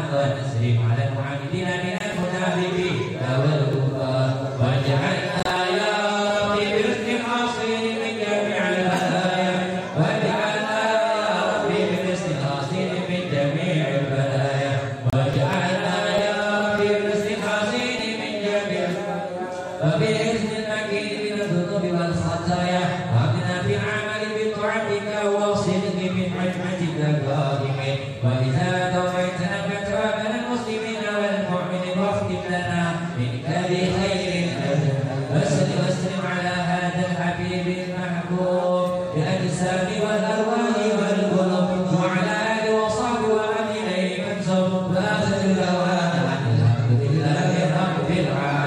ونسلم على المعاندين من المنافقين والكفار واجعلنا يا ربي برزق حاصل من جميع البلايا واجعلنا يا ربي برزق حاصل من جميع البلايا واجعلنا يا ربي برزق حاصل من جميع وبالحسن المكين من الذنوب والخطايا وابنا في العمل بطاعتك والصدق من حكمتك القادمين واذا توفيتنا فتوفنا المسلمين والمؤمنين واختم لنا منك بخير وصل وسلم على هذا الحبيب المحبوب بالاجساد والارواح والقلوب وعلى اله وصحبه ومن اليه منسوب واخر دعوانا عن الحمد لله رب العالمين.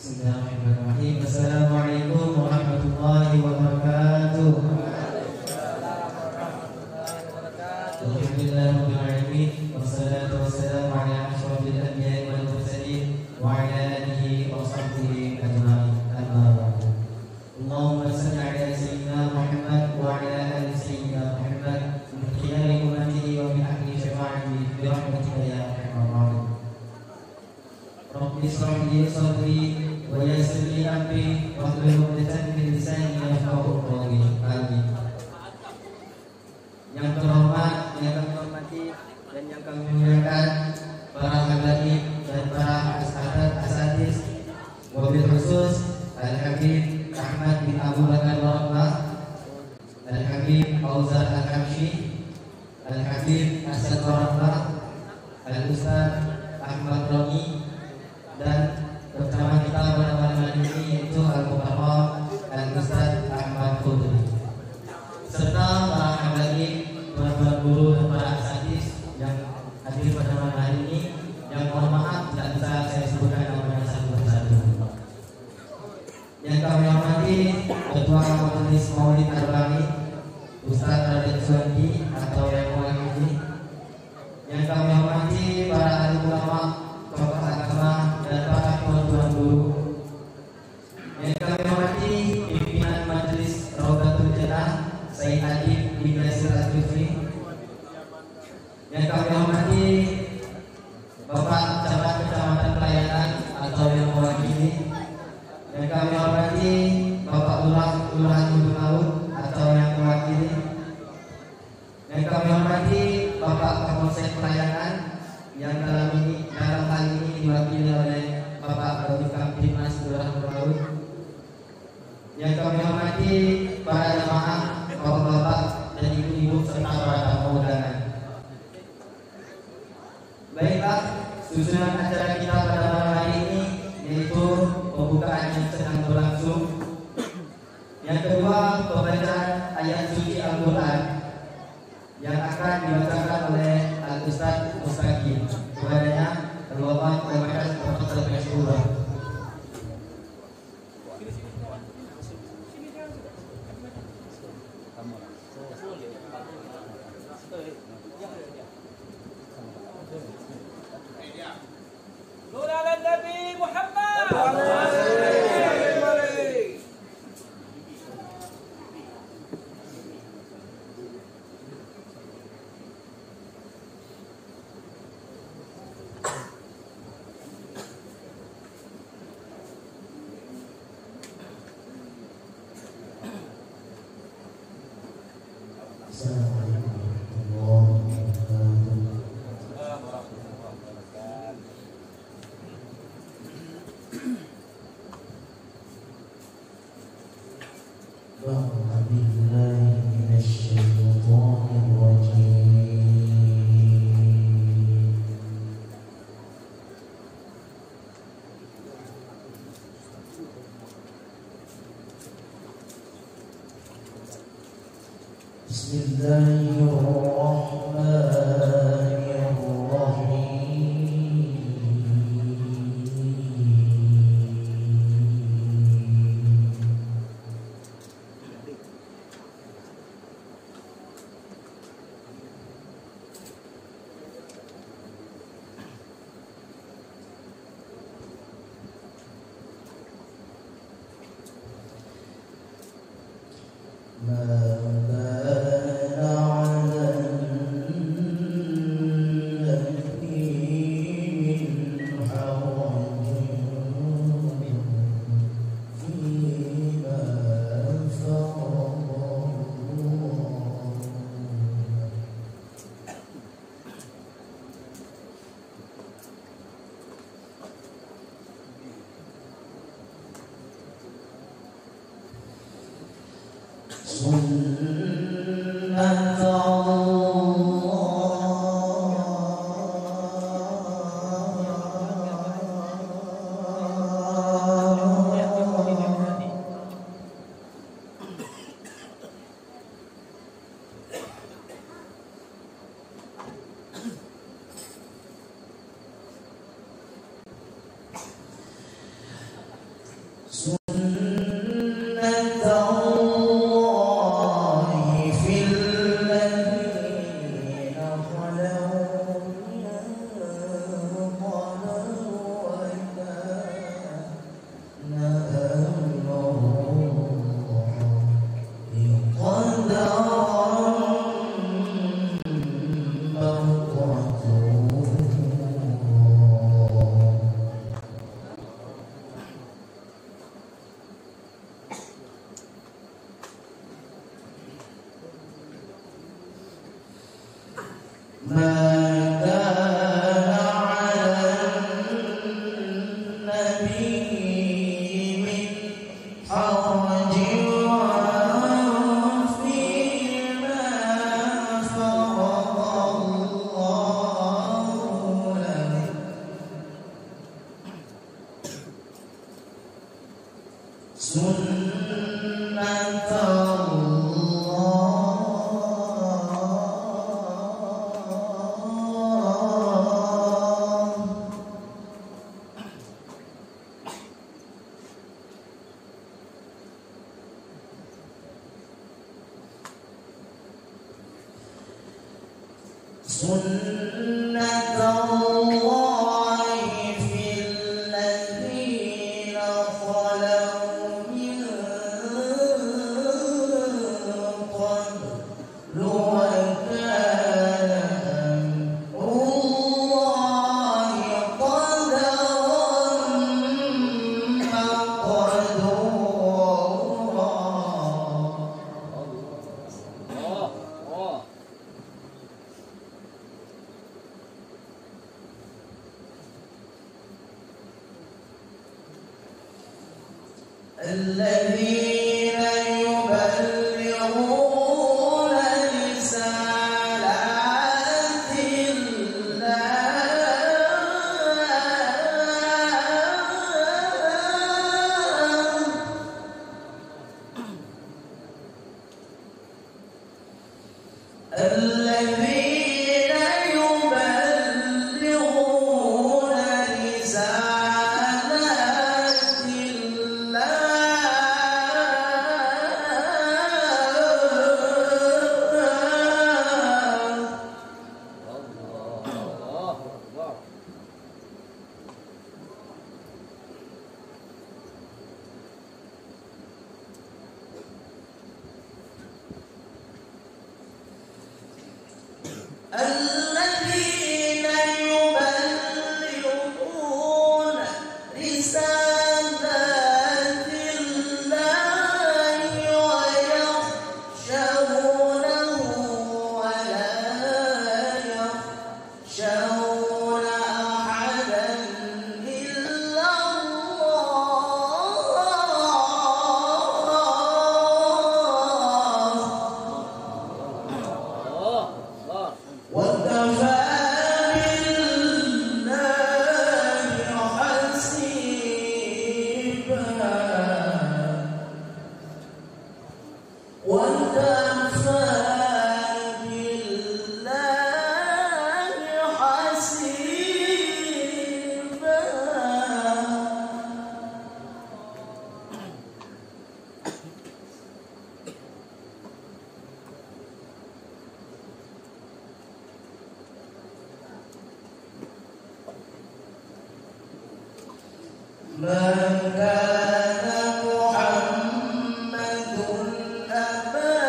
Bismillahirrahmanirrahim. Assalamualaikum warahmatullahi wabarakatuh. Alhamdulillahirabbil alamin wassalatu wassalamu ala asyrofil anbiya'i wal mursalin wa ala alihi wa sahbihi ajma'in. Amma ba'du. Allahumma shalli ala sayyidina Muhammad wa ala ali sayyidina Muhammad min khiyari ummatihi wa min ahli syafa'atihi bi rahmatika ya arhamar rahimin. Rabbi shrah li sadri wa yassir li amri wahlul 'uqdatam min lisani yafqahu qawli. Amin. Yang terhormat, yang kami hormati dan yang kami muliakan para habaib dan para asatidz, wabil khusus Al-Habib Ahmad bin Abu Bakar Warahmah, Al-Habib Fauzan Al-Habsyi, Al-Habib Asad Warahmah, Al-Ustaz Ahmad Roni, dan bersama kita pada malam ini yaitu Al-Mukarram Al-Ustaz Ahmad Khudri, serta para habaib, para guru dan para asatidz yang hadir pada malam hari ini. Yang mohon maaf tidak bisa saya sebutkan namanya satu persatu. Yang kami hormati Ketua Majelis Maulid Arba'in Ustaz Radit Suwandi atau yang mewakili. Yang kami hormati para alim ulama, tokoh agama dan para tuan guru. Yang kami hormati pimpinan Majelis Rawdatul Jannah Sayyid Adib bin Nasir Al-Jufri. Yang kami hormati Bapak Camat Kecamatan Pelayanan atau yang mewakili. Yang kami hormati Bapak Lurahan Gunung Laut atau yang mewakili. Yang kami hormati Bapak Kapolsek Pelayanan yang dalam hal ini diwakili oleh Bapak Kabid Kamtibmas Lurahan Gunung Laut. Yang kami hormati para jamaah, bapak-bapak dan ibu-ibu serta para tamu undangan. Baiklah, susunan acara kita pada malam hari ini yaitu pembukaan yang sedang berlangsung. Yang kedua, pembacaan ayat suci Al-Quran yang akan dibacakan oleh Al-Ustaz Mustaqim. Kepadanya terbawa pembacaan Profesor Masyurah. Nurul Nabi Muhammad. Man kana Muhammadun aba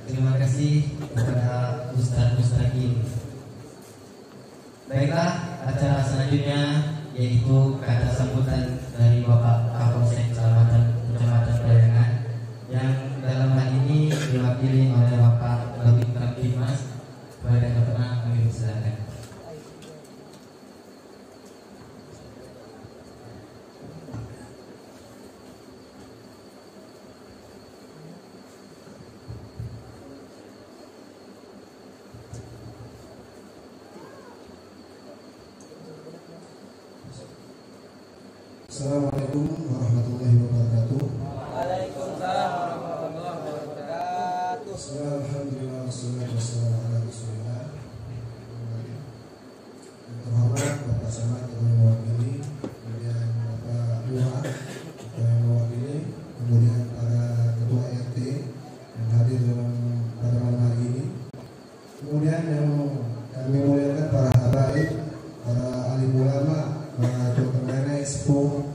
Terima kasih kepada Ustaz ini. Baiklah, acara selanjutnya yaitu kata sambutan dari Bapak Kapolsek Kecamatan Bayangan yang dalam hal ini diwakili oleh Bapak Kabid Kamtibmas. Kepada yang pernah kami silakan. Assalamualaikum warahmatullahi wabarakatuh. Waalaikumsalam warahmatullahi wabarakatuh. Alhamdulillah wassalatu wassalamu ala Rasulillah. Yang terhormat Bapak Camat yang mewakili, kemudian Bapak Lurah yang mewakili, kemudian para ketua RT yang hadir pada malam hari ini, kemudian yang kami muliakan para habaib, para alim ulama, para tokoh nenek sepuh,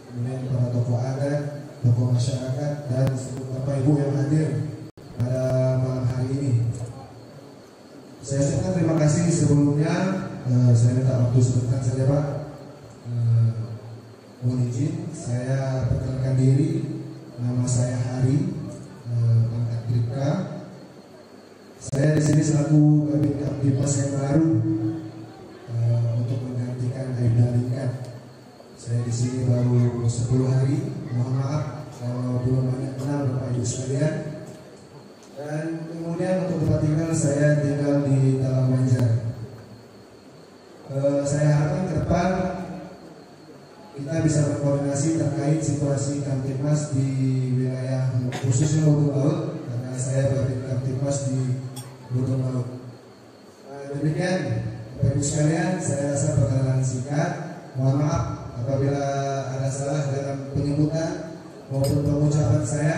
kemudian para tokoh adat, tokoh masyarakat, dan seluruh bapak ibu yang hadir pada malam hari ini. Saya ucapkan terima kasih sebelumnya. Saya minta waktu sebentar saja Pak. Mohon izin, saya perkenalkan diri. Nama saya Hari, pangkat Bribka. Saya di sini selaku Kabid Kamtibmas yang baru untuk menggantikan Aibda Lingkat. Saya di sini baru 10 hari. Mohon maaf kalau belum banyak kenal Bapak Ibu sekalian. Dan kemudian untuk tempat tinggal saya tinggal di Talang Banjar. Saya harapkan ke depan kita bisa berkoordinasi terkait situasi Kamtibmas di wilayah khususnya Ujung Laut, karena saya Kabid Kamtibmas di Ujung Laut. Demikian Bapak Ibu sekalian, saya rasa perkenalan singkat. Mohon maaf Apabila ada salah dalam penyebutan maupun pengucapan saya,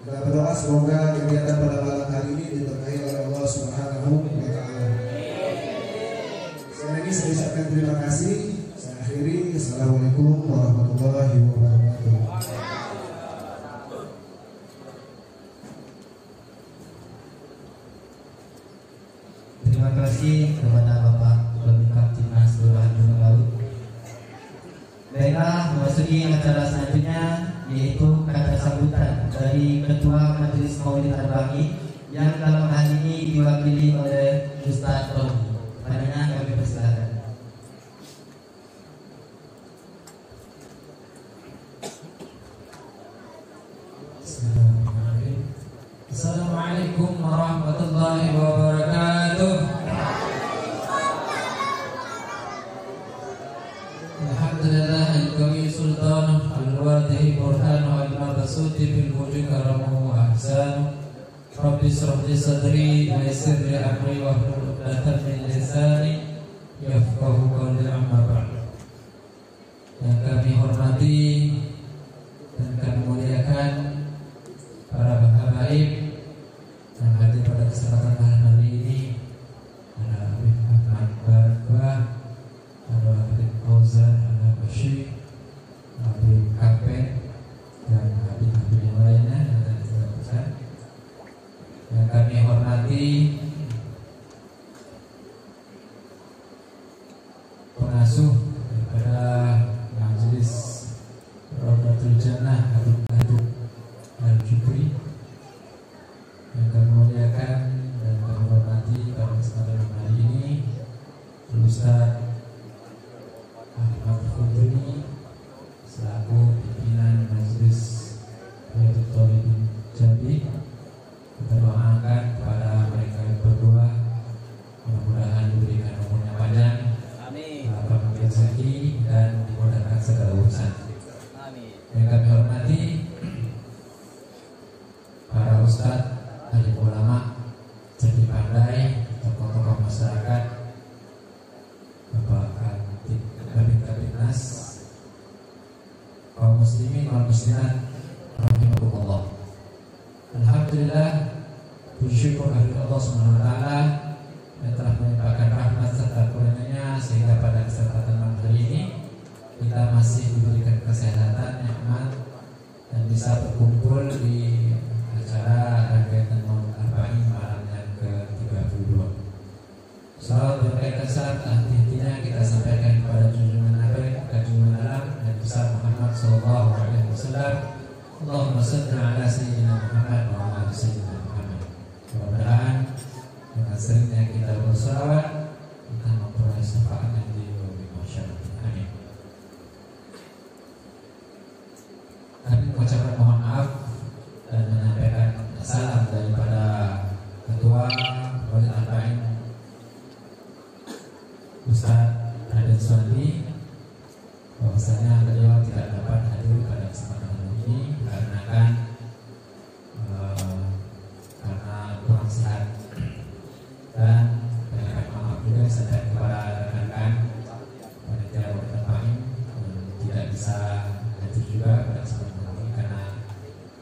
kita berdoa semoga kegiatan pada malam hari ini diberkahi oleh Allah Subhanahu wa Ta'ala. Sekali lagi saya ucapkan terima kasih. Saya akhiri. Assalamualaikum warahmatullahi wabarakatuh. Terima kasih kepada Bapak Pemikap Timnas Kelurahan Gunung Laut. Baiklah, memasuki acara selanjutnya yaitu kata sambutan dari Ketua Majelis Maulid Arba'in yang dalam hal ini diwakili oleh Ustaz Romi. Padanya kami persilakan. Assalamualaikum warahmatullahi wabarakatuh. Alhamdulillah al-qawi sultanuh al-wadihi burhanuh al-mabasuti bil wujud karamuhu ahsanuh. Rabbi shrah li sadri wa yassir li amri wahlul 'uqdatam min lisani yafqahu qawli, amma ba'd. Yang kami hormati dan kami muliakan para habaib yang hadir pada kesempatan malam hari ini, ada Habib Ahmad Barakbah, ada Habib Fauzan, ada Bashir, Habib Kapen, dan Habib-Habib yang lainnya yang tadi saya pesan. Yang kami hormati pengasuh daripada Majelis Rawdatul Jannah Habib Aduk Al-Jubri, yang kami muliakan dan kami hormati pada kesempatan hari ini Ustaz Ahmad Khudri selaku pimpinan Majelis Riyadhut Thalibin Jambi. Kita doakan kepada mereka yang berdua, mudah-mudahan diberikan umurnya panjang, lapang rezeki, dan dimudahkan segala urusan. Yang kami hormati para ustadz, alim ulama, cerdik pandai, tokoh-tokoh masyarakat, Bapak Kabinkas, kaum muslimin wal muslimat rahimahullah. Alhamdulillah, puji syukur kehadirat Allah Subhanahu wa Ta'ala yang telah melimpahkan rahmat serta karunia-Nya sehingga pada kesempatan malam hari ini kita masih diberikan kesehatan, nikmat, dan bisa berkumpul di acara rangkaian Maulid Arba'in malam yang ke-32. Salawat berkaitan saat hati-hatinya kita sampaikan kepada junjungan Nabi, junjungan alam dan besar Muhammad sallallahu alaihi wasallam. Allahumma shalli ala sayyidina Muhammad wa ala sayyidina Muhammad. Mudah-mudahan dengan seringnya kita bersolawat kita memperoleh syafaat yang di masyarakat. Amin. Kami mengucapkan mohon maaf dan menyampaikan salam daripada Ketua Maulid Arba'in Ustaz Raden Suwandi, bahwasanya beliau tidak dapat hadir pada kesempatan ini karena kurang sehat, dan menyampaikan maaf juga sampai kepada rekan-rekan panitia Maulid Arba'in tidak bisa hadir juga pada kesempatan ini karena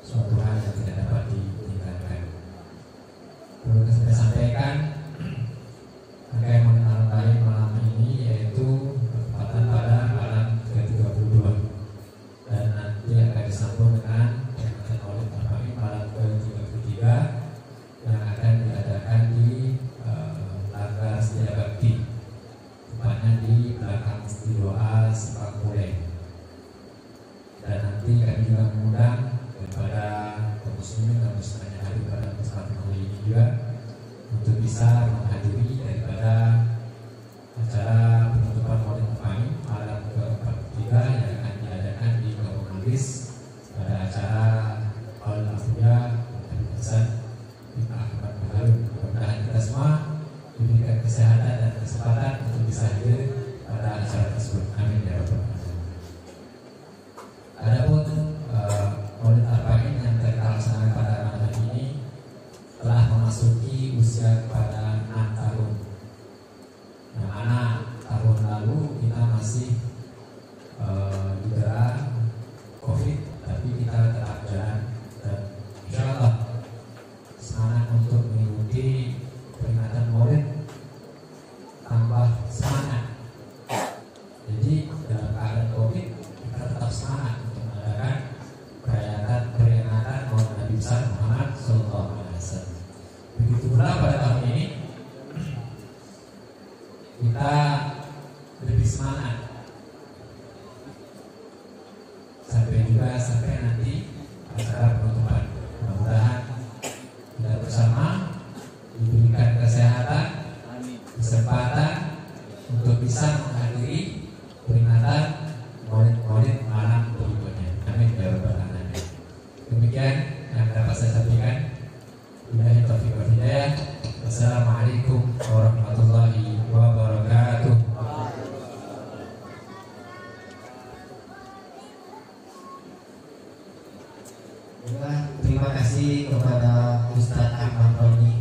suatu hal yang tidak dapat ditinggalkan. Perlu saya sampaikan rangkaian Maulid Arba'in malam ini yaitu bertepatan pada malam ke-32 dan nanti akan disambung dengan Maulid Arba'in malam ke-33 yang akan diadakan di Laga Setia Bakti, tepatnya di belakang Studio A Sepakule. Dan nanti kami juga mengundang kepada kaum muslimin dan muslimat yang hadir pada kesempatan kali ini juga untuk bisa menghadiri daripada acara penutupan Maulid Arba'in malam ke-43 yang akan diadakan di Kampung Manggis pada acara Maulid Arba'in Habib Hasan bin Ahmad Baharun. Mudah-mudahan kita semua diberikan kesehatan dan kesempatan untuk bisa hadir pada acara tersebut. Amin ya rabbal alamin. Adapun Maulid Arba'in yang kita laksanakan pada malam hari ini telah memasuki usia kepada 6 tahun. Yang mana tahun lalu kita masih kita lebih semangat sampai nanti acara penutupan. Mudah-mudahan kita bersama diberikan kesehatan, kesempatan untuk bisa menghadiri peringatan Maulid malam berikutnya. Amin ya rabbal alamin. Demikian yang dapat saya sampaikan. Billahi taufiq wal hidayah. Wassalamualaikum warahmatullahi wabarakatuh. Terima kasih kepada Ustadz Ahmad Roni.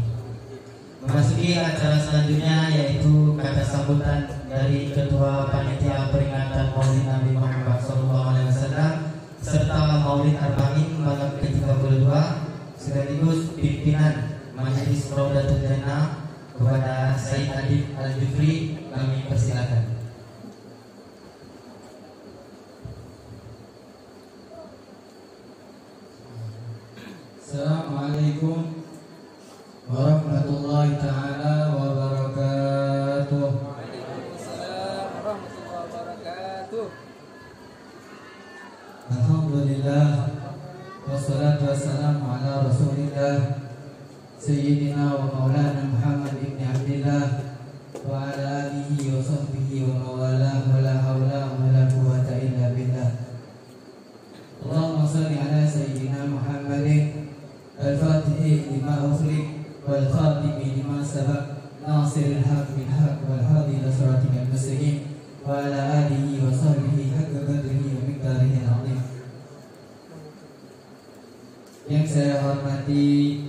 Memasuki acara selanjutnya yaitu kata sambutan dari Ketua Panitia Peringatan Maulid Nabi Muhammad SAW serta Maulid Arba'in malam ke-32 sekaligus pimpinan Majelis Raudatul Jannah kepada Said Adib Al-Jufri. Kami persilakan. Assalamualaikum warahmatullahi taala wabarakatuh. Waalaikumsalam warahmatullahi wabarakatuh. Alhamdulillah wassalatu wassalamu ala Rasulillah Sayyidina wa Maulana Muhammad ibn Abdillah wa ala alihi wa sahbihi wa mawalah wa la hawla wa la quwwata illa billah. Allahumma salli ala Sayyidina Muhammadin الفاتح لما أخلق والخاتم لما سبق ناصر الحق بالحق والهادي إلى صراطك المستقيم وعلى آله وصحبه حق قدره ومقداره العظيم. Yang saya hormati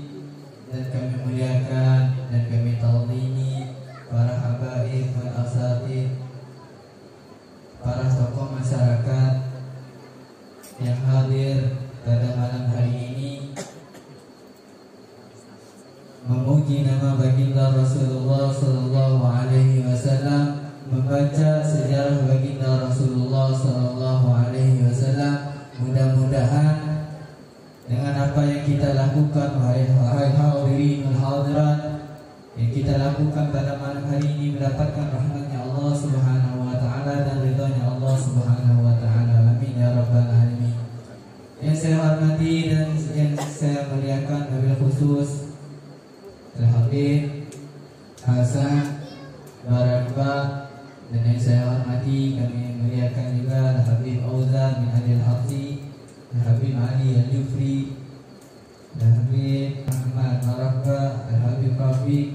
dan kami muliakan dan kami ta'zimi para habaib wal asatid, para tokoh masyarakat yang hadir pada malam hari ini memuji nama baginda Rasulullah Sallallahu Alaihi Wasallam, membaca sejarah baginda Rasulullah Sallallahu Alaihi Wasallam. Mudah-mudahan dengan apa yang kita lakukan, wahai hadirin wal hadirat, yang kita lakukan pada malam hari ini mendapatkan rahmatnya Allah Subhanahu Wa Taala dan ridhonya Allah Subhanahu Wa Taala. Amin ya rabbal alamin. Yang saya hormati dan yang saya muliakan wabil khusus Al-Habib Hasan Barakbah, dan yang saya hormati kami muliakan juga Al-Habib Auzan bin Ali Al-Hafsi, Al-Habib Ali Al-Jufri, Al-Habib Ahmad Barakbah, Al-Habib Rafiq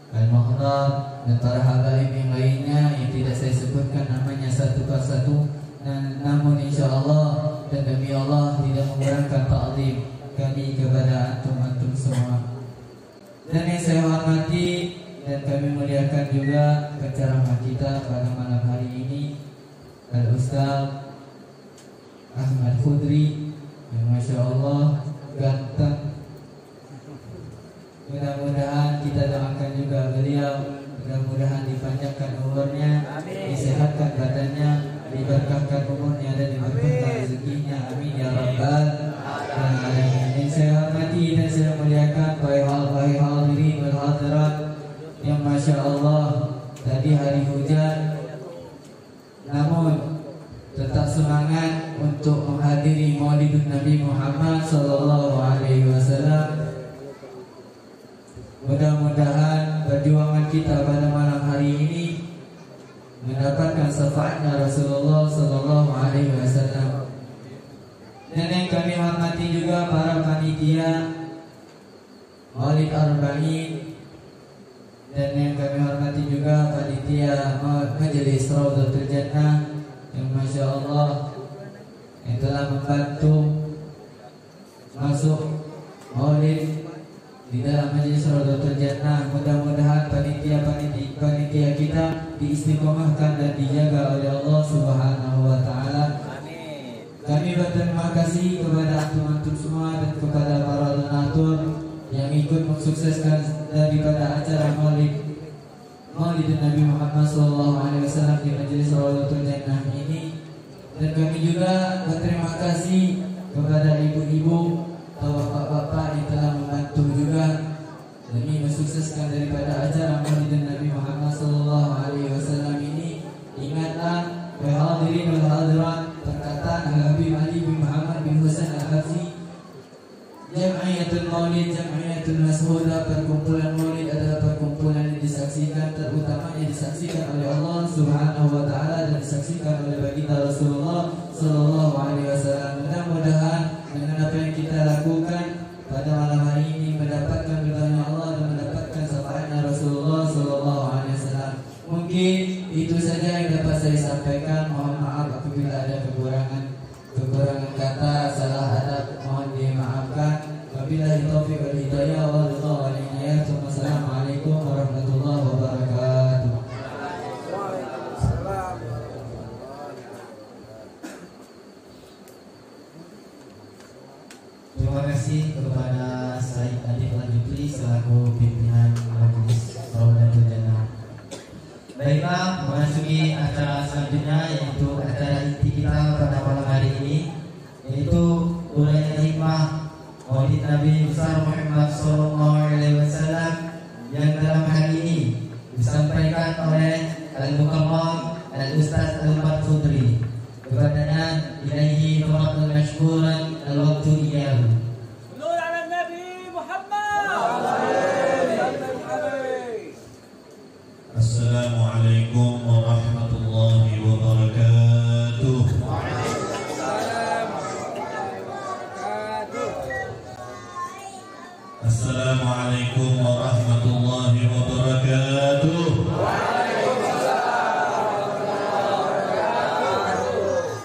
Al-Mahdar, dan para habaib yang lainnya yang tidak saya sebutkan namanya satu persatu, namun insyaAllah dan demi Allah tidak mengurangkan ta'zim kami kepada antum-antum semua. Dan yang saya hormati dan kami muliakan juga penceramah kita pada malam hari ini, Al-Ustaz Ahmad Khudri, yang Masya Allah ganteng. Mudah-mudahan kita doakan juga beliau, mudah-mudahan dipanjangkan umurnya, disehatkan badannya, diberkahkan umurnya dan diberkahkan rezekinya. Amin ya rabbal alamin. Yang saya hormati dan saya muliakan wahai hadirin wal hadirat yang Masya Allah tadi hari hujan, namun tetap semangat untuk menghadiri Maulid Nabi Muhammad Sallallahu Alaihi Wasallam. Mudah-mudahan perjuangan kita pada malam hari ini mendapatkan syafaatnya Rasulullah Sallallahu Alaihi Wasallam. Dan yang kami hormati juga para panitia Maulid Arba'in, dan yang kami hormati juga panitia Majelis Raudatul Jannah yang Masya Allah yang telah membantu masuk Maulid di dalam Majelis Raudatul Jannah. Mudah-mudahan panitia kita diistiqomahkan dan dijaga oleh Allah Subhanahu Wa Taala. Kami berterima kasih kepada antum-antum semua dan kepada para donatur yang ikut mensukseskan daripada acara Maulid Nabi Muhammad SAW di Majelis Raudatul Jannah ini. Dan kami juga berterima kasih kepada ibu-ibu atau bapak-bapak yang telah membantu juga demi mensukseskan daripada acara Maulid Nabi Muhammad SAW. disaksikan, terutamanya disaksikan oleh Allah Subhanahu wa taala dan disaksikan oleh baginda Rasulullah sallallahu alaihi wasallam. Mudah-mudahan dengan apa yang kita lakukan pada malam hari ini mendapatkan ridhanya Allah dan mendapatkan syafaatnya Rasulullah sallallahu alaihi wasallam. Mungkin itu saja yang dapat saya sampaikan. Mohon maaf apabila ada kekurangan kata, salah adab, mohon dimaafkan. Wabillahi taufiq wal hidayah wa ridha wal inayah. Wassalamualaikum warahmatullahi wabarakatuh. Terima kasih kepada Said Adib Al-Jufri selaku pimpinan Majelis Raudatul Jannah. Baiklah, memasuki acara selanjutnya yaitu acara inti kita pada malam hari ini, yaitu uraian hikmah Maulid Nabi besar Muhammad SAW yang dalam hari ini disampaikan oleh Al-Mukarram Al-Ustaz Al-Marfudri. Kepadanya ilaihi tafaddal mashkuran al-waqtu iyyahu. Nur ala Nabi Muhammad. Assalamualaikum warahmatullahi wabarakatuh. Assalamualaikum warahmatullahi wabarakatuh.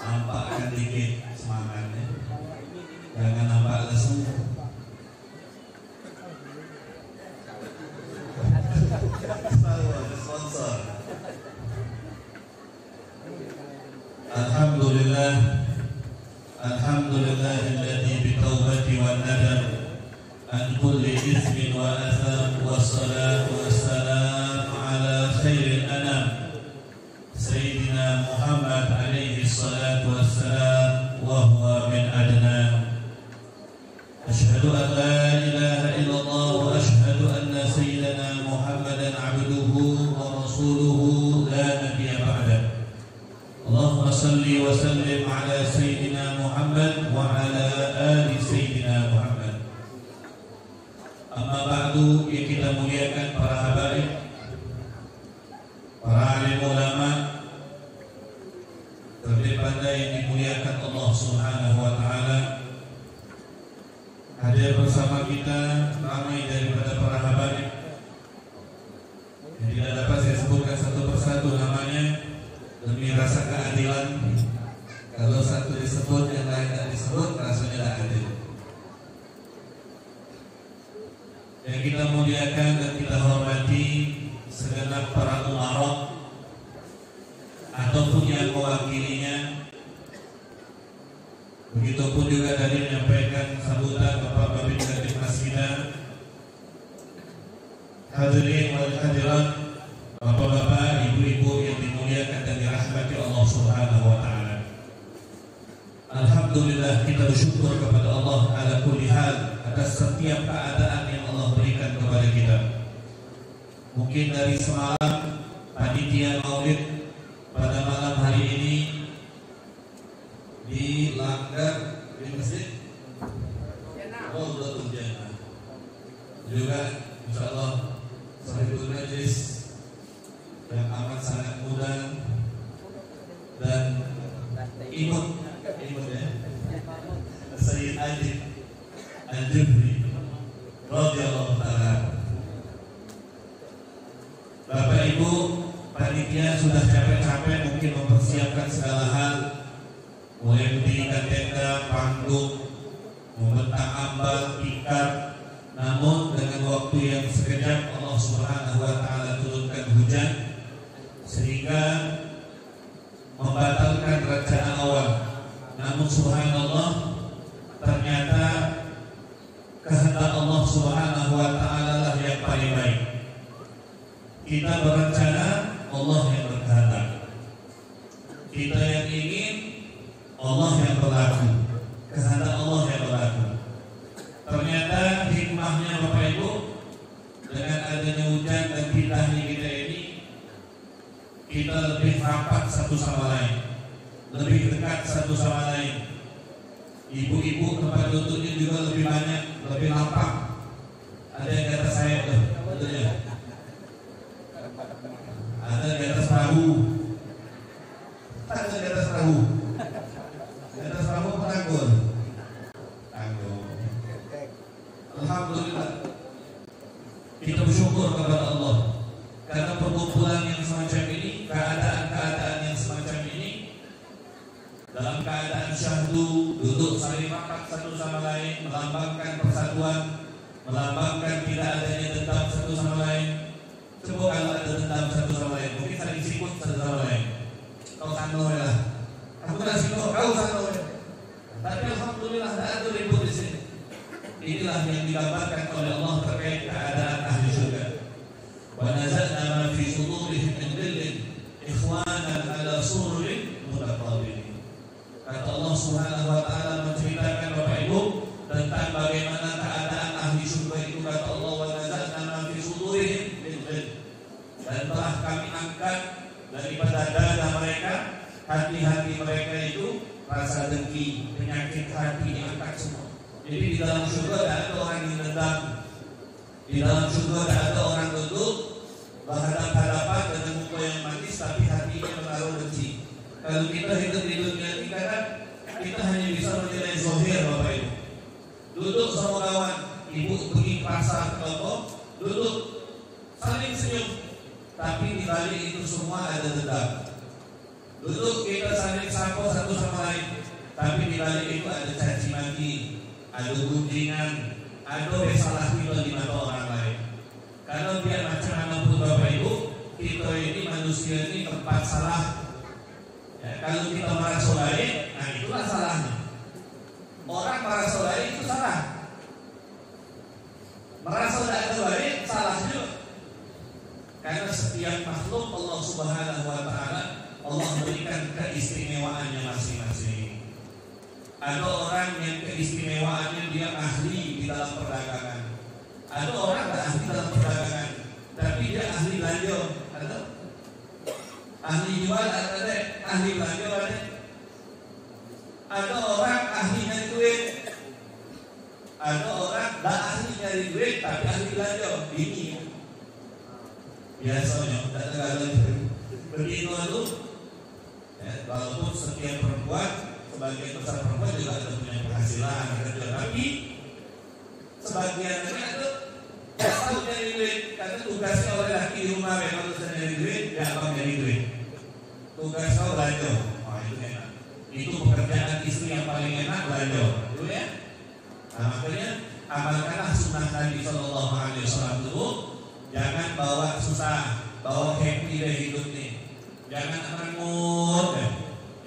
Nampakkan dikit semangatnya, jangan nampak lesu. Selalu ada sponsor. Alhamdulillah, alhamdulillahilladzi bitaubati wan nadam an kulli ismin wa atham, wassalatu wassalam ala khairil anam Sayyidina Muhammad alaihi salatu wassalam wa huwa min adnan. Ashhadu an la ilaha illallah wa ashhadu anna sayyidina Muhammadan abduhu wa rasuluhu la nabiyya ba'da. Allahumma salli wa sallim ala sayyidina Muhammad wa ala ali sayyidina Muhammad. Amma ba'du, yang kita muliakan para habaib, para alim ulama, pandai yang dimuliakan Allah Subhanahu wa taala. Hadir bersama kita ramai daripada para habaib yang tidak dapat saya sebutkan satu persatu namanya demi rasa keadilan. Kalau satu disebut yang lain tidak disebut, rasanya tidak adil. Yang kita muliakan dan kita hormati segenap para umarok ataupun yang mewakilinya. Begitupun juga tadi menyampaikan sambutan Bapak Babin Kadif Masjidah, hadirin wal hadirat, bapak-bapak, ibu-ibu yang dimuliakan dan dirahmati Allah Subhanahu wa taala. Alhamdulillah, kita bersyukur kepada Allah ala kulli hal atas setiap keadaan yang Allah berikan kepada kita. Mungkin dari semalam panitia Maulid pada malam hari ini dilanggar di masjid Raudatul Jannah. Juga insyaallah sahibul majlis yang amat sangat muda dan imut ya, Sayyid Adib Al-Jufri radhiyallahu ta'ala. Bapak Ibu panitia sudah capek-capek mungkin mempersiapkan segala hal, mulai mendirikan tenda, panggung, membentang ambal, tikar. Namun dengan waktu yang sekejap Allah Subhanahu wa taala turunkan hujan sehingga membatalkan rencana awal. Namun subhanallah, ternyata kehendak Allah Subhanahu wa taala lah yang paling baik. Kita berencana, Allah yang berkehendak. Kita yang ingin, Allah yang berlaku. Kehendak Allah yang berlaku. Ternyata hikmahnya Bapak Ibu, dengan adanya hujan dan fitnahnya kita ini, kita lebih rapat satu sama lain, lebih dekat satu sama lain. Ibu-ibu tempat duduknya juga lebih banyak, lebih lapang. Ada yang kata saya tuh, betul ya? dan telah kami angkat daripada dada mereka, hati-hati mereka itu rasa dengki, penyakit hati diangkat semua. Jadi di dalam surga tidak ada orang yang dendam, di dalam surga tidak ada orang duduk berhadapan-hadapan dengan muka yang manis tapi hatinya menaruh dengki. Kalau kita hidup di dunia ini kan kita hanya bisa menilai zahir, Bapak Ibu. Duduk sama kawan, ibu pergi ke pasar ke toko, duduk saling senyum, tapi di balik itu semua ada dendam. Duduk kita saling sapa satu sama lain, tapi di balik itu ada caci maki, ada gunjingan, ada salah kita di mata orang lain. Kalau biar macam mana pun Bapak Ibu, kita ini manusia ini tempat salah. Ya, kalau kita merasa baik, nah itulah salahnya. Orang merasa baik itu salah. Merasa tidak baik salah juga. Karena setiap makhluk Allah Subhanahu wa taala Allah berikan keistimewaannya masing-masing. Ada orang yang keistimewaannya dia ahli di dalam perdagangan. Ada orang tidak ahli dalam perdagangan, tapi dia ahli belanja. Ada ahli jual, ada ahli belanja, ada. Ada orang ahli nyari duit. Ada orang tidak ahli nyari duit tapi ahli belanja. Ini biasanya tidak terlalu begitu itu. Ya, walaupun setiap perempuan, sebagian besar perempuan juga ada punya penghasilan, tapi sebagian lagi itu tahu nyari duit karena tugasnya oleh laki di rumah. Kalau saya nyari duit, ya abang nyari duit. Tugasnya belanja, itu enak. Itu pekerjaan istri yang paling enak, belanja, dulu ya. Nah, makanya amalkanlah sunnah Nabi Sallallahu Alaihi Wasallam dulu. Jangan bawa susah, bawa happy deh hidup nih. Jangan merengut,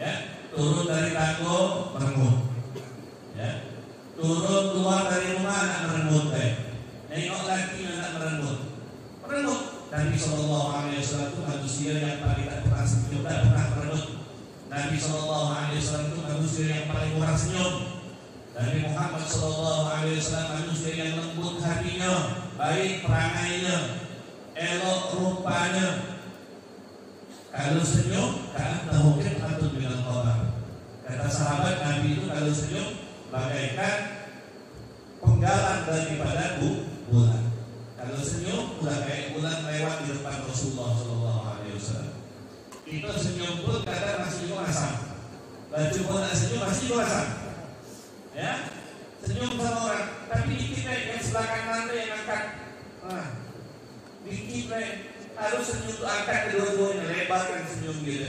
ya. Turun dari tangga merengut, ya. Turun keluar dari rumah anak merengut, nengok lagi anak merengut. Nabi Sallallahu Alaihi Wasallam itu manusia yang paling tak pernah senyum, tak pernah merengut. Nabi Sallallahu Alaihi Wasallam itu manusia yang paling murah senyum. Nabi Muhammad Sallallahu Alaihi Wasallam manusia yang lembut hatinya, baik perangainya, elok rupanya. Kalau senyum, kan mungkin patut bilang orang. Kata sahabat Nabi itu kalau senyum bagaikan penggalan daripada bulan. Kalau senyum udah kayak bulan lewat di depan Rasulullah Sallallahu Alaihi Wasallam. Kita senyum pun kadang masih juga asam. Baju pun nak senyum masih juga asam. Ya, senyum sama orang, tapi dikit yang sebelah kanan yang angkat. Nah, dikit harus senyum tuh angkat kedua-duanya, lebarkan senyum gitu.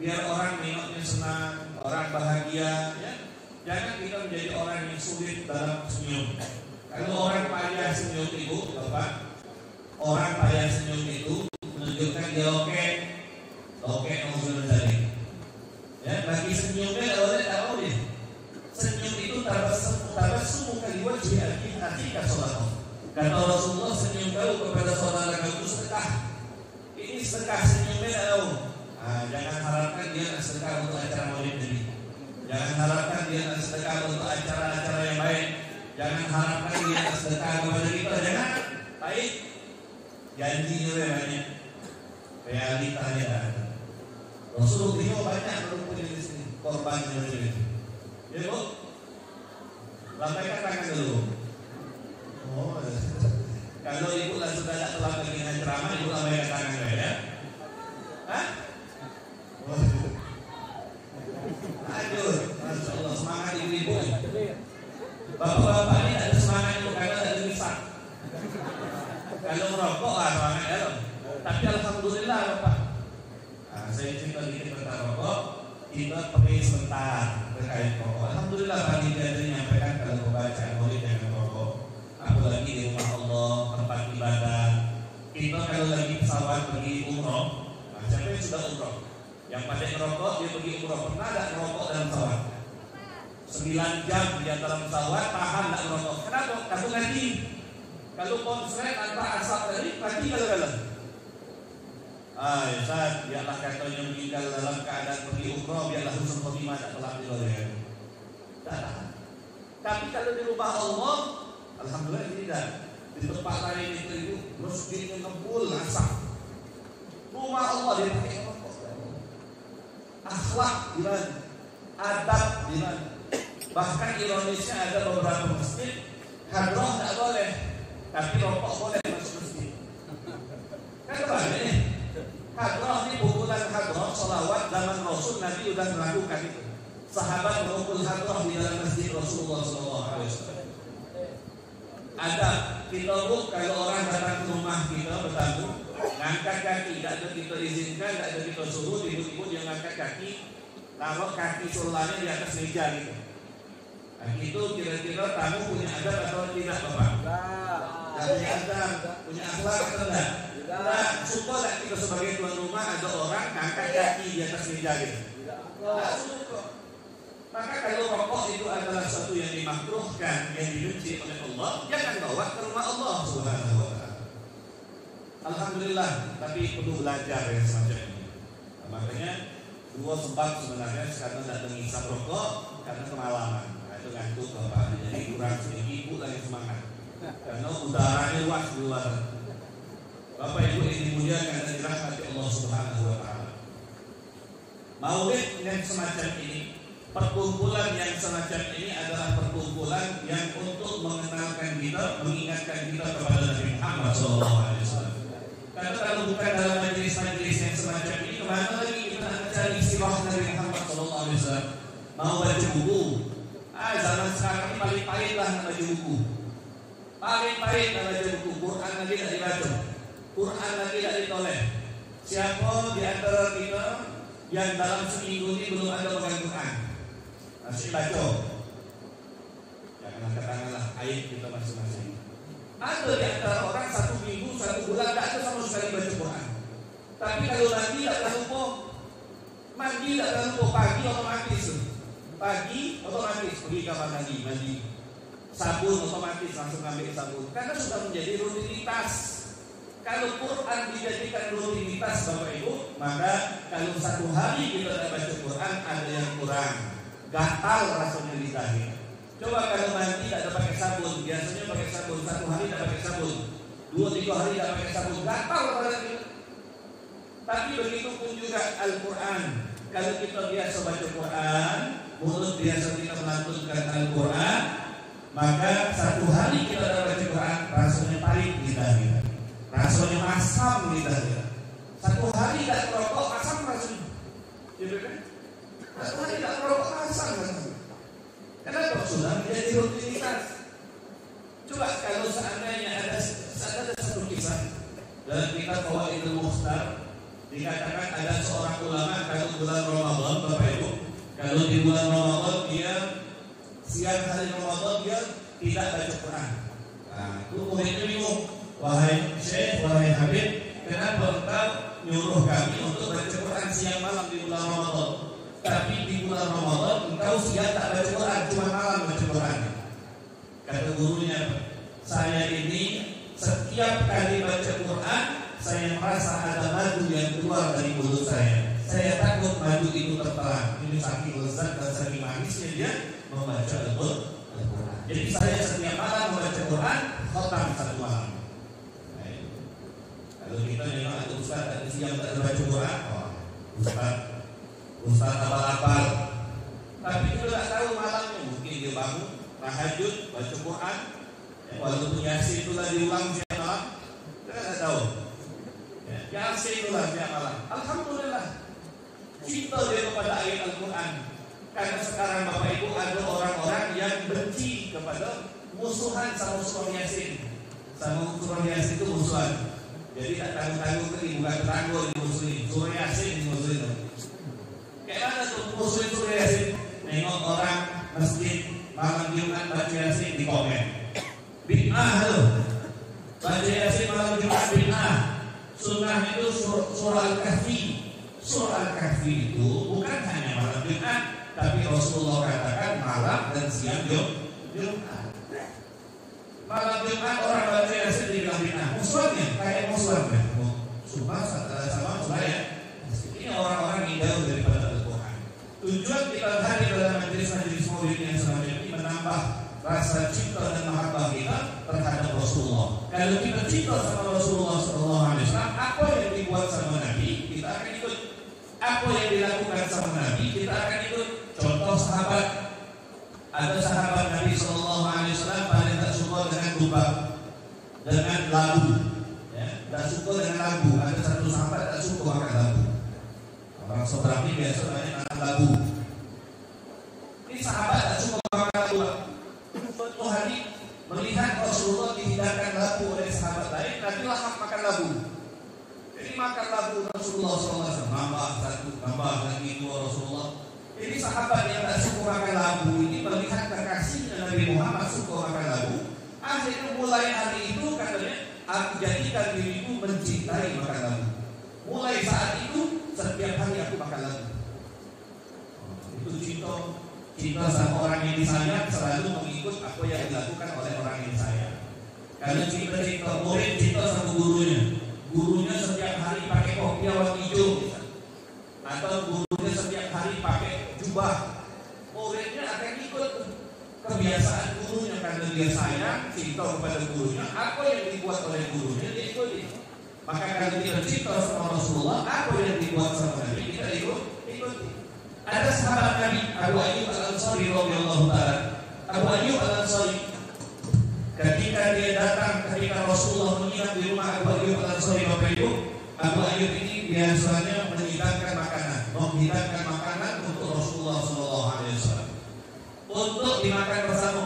Biar orang nengoknya senang, orang bahagia. Ya, jangan kita menjadi orang yang sulit dalam senyum. Kalau orang payah senyum itu, Bapak, orang payah senyum itu menunjukkan dia oke maksudnya tadi. Ya, bagi senyumnya awalnya tak mau dia. Senyum itu tabassum kali wajhi akika salat. Kata Rasulullah, senyum kau kepada saudara kau sedekah. Ini sedekah senyumnya tahu. Jangan harapkan dia nak sedekah untuk acara maulid Nabi. Jangan harapkan dia nak sedekah untuk acara-acara yang baik. Jangan harapkan dia nak sedekah kepada kita. Jangan. Baik. Janjinya banyak, realitanya ada. Rasulullah banyak berkumpul di sini korbannya ini. Ya Bu, lambaikan tangan dulu. Oh, kalau ibu lah sudah tak telah dengan ceramah, ibu lambaikan tangan ya. Hah? Aduh, Masya Allah, semangat ibu-ibu. Bapak-bapak ini ada semangat itu karena ada misah. Kalau merokok semangat ya. Tapi alhamdulillah Bapak. Saya cerita dikit tentang rokok. Kita pergi sebentar terkait rokok. Alhamdulillah panitia tadi menyampaikan kalau membaca maulid jangan rokok. Apalagi di rumah Allah, tempat ibadah. Kita kalau lagi pesawat pergi umroh, siapa yang sudah umroh? Yang pada merokok dia pergi umroh. Pernah tak merokok dalam pesawat? 9 jam di dalam pesawat tahan tak merokok. Kenapa? Kamu ngaji. Kalau konslet tanpa asap tadi mati kalau Ustaz, biarlah katanya meninggal dalam keadaan pergi umroh, biarlah husnul khotimah tak telah dilakukan. Tapi kalau di rumah Allah, alhamdulillah tidak. Di tempat lain itu masjidnya ngebul asap. Rumah Allah dia pakai rokok. Akhlak di mana? Adab di mana? Bahkan ironisnya ada beberapa masjid hadroh tak boleh, tapi rokok boleh masuk masjid. Kan kebalik nih. Hadroh ini pukulan hadroh, salawat zaman Rasul Nabi sudah melakukan itu. Sahabat mengumpul hadroh di dalam masjid Rasulullah SAW. Ada kita kalau orang datang ke rumah kita bertamu, ngangkat kaki, tidak ada kita izinkan, tidak ada kita suruh, ibu-ibu dia ngangkat kaki, taruh kaki sulanya di atas meja gitu. Nah, itu kira-kira tamu punya adab atau tidak, Bapak? Punya adab, punya akhlak atau tidak? Tidak. Suka tak kita sebagai tuan rumah ada orang ngangkat kaki di atas meja gitu? Tidak suka. Maka kalau rokok itu adalah sesuatu yang dimakruhkan, yang dibenci oleh Allah, jangan bawa ke rumah Allah Subhanahu wa ta'ala. Alhamdulillah, tapi perlu belajar yang semacam ini. Nah, makanya dua sebab sebenarnya sekarang tidak mengisap rokok karena kemalaman. Nah, itu ngantuk Bapak, jadi kurang sedikit ibu lagi semangat. Karena udaranya luas di luar. Bapak Ibu yang dimuliakan dan dirahmati Allah Subhanahu wa ta'ala. Maulid yang semacam ini, perkumpulan yang semacam ini adalah perkumpulan yang untuk mengenalkan kita, mengingatkan kita kepada Nabi Muhammad SAW. Karena kalau bukan dalam majelis-majelis yang semacam ini, kemana lagi kita mencari sirah Nabi Muhammad SAW? Mau baca buku? Zaman sekarang ini paling pahit lah baca buku. Paling pahit baca buku. Quran lagi tidak dibaca, Quran lagi tidak ditoleh. Siapa di antara kita yang dalam seminggu ini belum ada pegang Quran? Masih baca. Jangan angkat tangan lah, aib kita masing-masing. Ada di antara orang satu minggu, satu bulan tidak ada sama sekali baca Quran. Tapi kalau mandi tidak lupa, mandi tidak lupa, pagi otomatis, pergi kamar mandi, sabun otomatis langsung ambil sabun. Karena sudah menjadi rutinitas. Kalau Quran dijadikan rutinitas Bapak Ibu, maka kalau satu hari kita tidak baca Quran ada yang kurang. Gatal rasanya lidahnya. Coba kalau mandi tidak ada pakai sabun, biasanya pakai sabun, satu hari tidak pakai sabun, 2-3 hari tidak pakai sabun, gatal rasanya. Tapi begitu pun juga Al-Quran. Kalau kita biasa baca Quran, mulut biasa kita melantunkan Al-Quran, maka satu hari kita tidak baca Quran, rasanya pahit lidah kita, rasanya asam lidah kita. Satu hari tidak merokok, asam rasanya. Gitu kan? Satu hari tidak merokok, asam rasanya. Kenapa? Sudah menjadi rutinitas. Coba kalau seandainya ada satu kisah dalam kitab Fawaidul Mukhtar, dikatakan ada seorang ulama kalau bulan Ramadan, Bapak Ibu, kalau di bulan Ramadan dia siang hari Ramadan dia tidak baca Quran. Nah, itu muridnya bingung. Wahai Syekh, wahai Habib, kenapa engkau nyuruh kami untuk baca Quran siang malam di bulan Ramadan? Tapi di bulan Ramadan engkau siang tak baca Quran, cuma malam baca Quran. Kata gurunya, saya ini setiap kali baca Quran, saya merasa ada madu yang keluar dari mulut saya. Saya takut madu itu tertelan. Ini saking lezat dan saking manisnya dia membaca Al-Quran. Jadi saya setiap malam membaca Quran, khotam satu malam. Kalau kita memang ada ustaz ada siang tak baca Quran, Ustaz apal-apal. Tapi kita tak tahu malamnya, mungkin dia bangun tahajud baca Quran, walaupun Yasin itulah diulang siang malam, kita tak tahu. Yasin itulah siang malam. Alhamdulillah, cinta dia kepada ayat Al-Quran. Karena sekarang Bapak Ibu ada orang-orang yang benci kepada musuhan sama surah Yasin. Sama surah Yasin itu musuhan. Jadi tak tanggung-tanggung ke bukan tetangga di musuhin. Surah Yasin di musuhin. Kayak mana tuh musuhin surah Yasin? Nengok orang masjid malam Jumat baca Yasin di komen. Bid'ah tuh. Baca Yasin malam Jumat bid'ah. Sunnah itu surah Al-Kahfi. Surah Al-Kahfi itu bukan hanya malam Jumat, tapi Rasulullah katakan malam dan siang Jumat. Malam Jumat orang baca Yasin di bid'ah. Musuhnya kayak musuhnya. Cuma sama saya. Ini orang-orang yang jauh daripada Al-Quran. Tujuan kita hadir dalam majelis-majelis maulid yang semacam ini menambah rasa cinta dan mahabbah kita terhadap Rasulullah. Kalau kita cinta sama Rasulullah SAW, apa yang dibuat sama Nabi Apa yang dilakukan sama Nabi kita akan ikut. Contoh sahabat, ada sahabat Nabi Sallallahu Alaihi Wasallam paling tak suka dengan dupa, dengan labu, ya, tak suka dengan labu. Ada satu sahabat tak suka makan labu. Orang seberang ini biasa banyak makan labu. Ini sahabat tak suka makan labu. Suatu hari melihat Rasulullah dihidangkan labu oleh sahabat lain, Nabi lahap makan labu. Jadi makan labu Rasulullah SAW, nambah satu, nambah lagi dua Rasulullah. Jadi sahabat yang tak suka makan labu ini melihat kekasihnya Nabi Muhammad suka makan labu. Akhirnya mulai hari itu katanya, aku jadikan diriku mencintai makan labu. Mulai saat itu setiap hari aku makan labu. Itu cinta sama orang yang disayang selalu mengikut apa yang dilakukan oleh orang yang disayang. Kalau cinta murid cinta sama gurunya setiap hari pakai kopi warna hijau, atau gurunya setiap hari pakai jubah, muridnya akan ikut kebiasaan gurunya karena dia sayang, cinta kepada gurunya. Apa yang dibuat oleh gurunya dia ikuti. Maka kalau kita cinta sama Rasulullah, apa yang dibuat sama Nabi kita ikuti. Ada sahabat Nabi Abu Ayyub Al-Ansari radhiyallahu taala. Abu Ayyub Al-Ansari ketika Rasulullah menginap di rumah Abu Ayyub Al-Ansari, Bapak Ibu, Abu Ayyub ini biasanya menghidangkan makanan untuk Rasulullah SAW untuk dimakan bersama.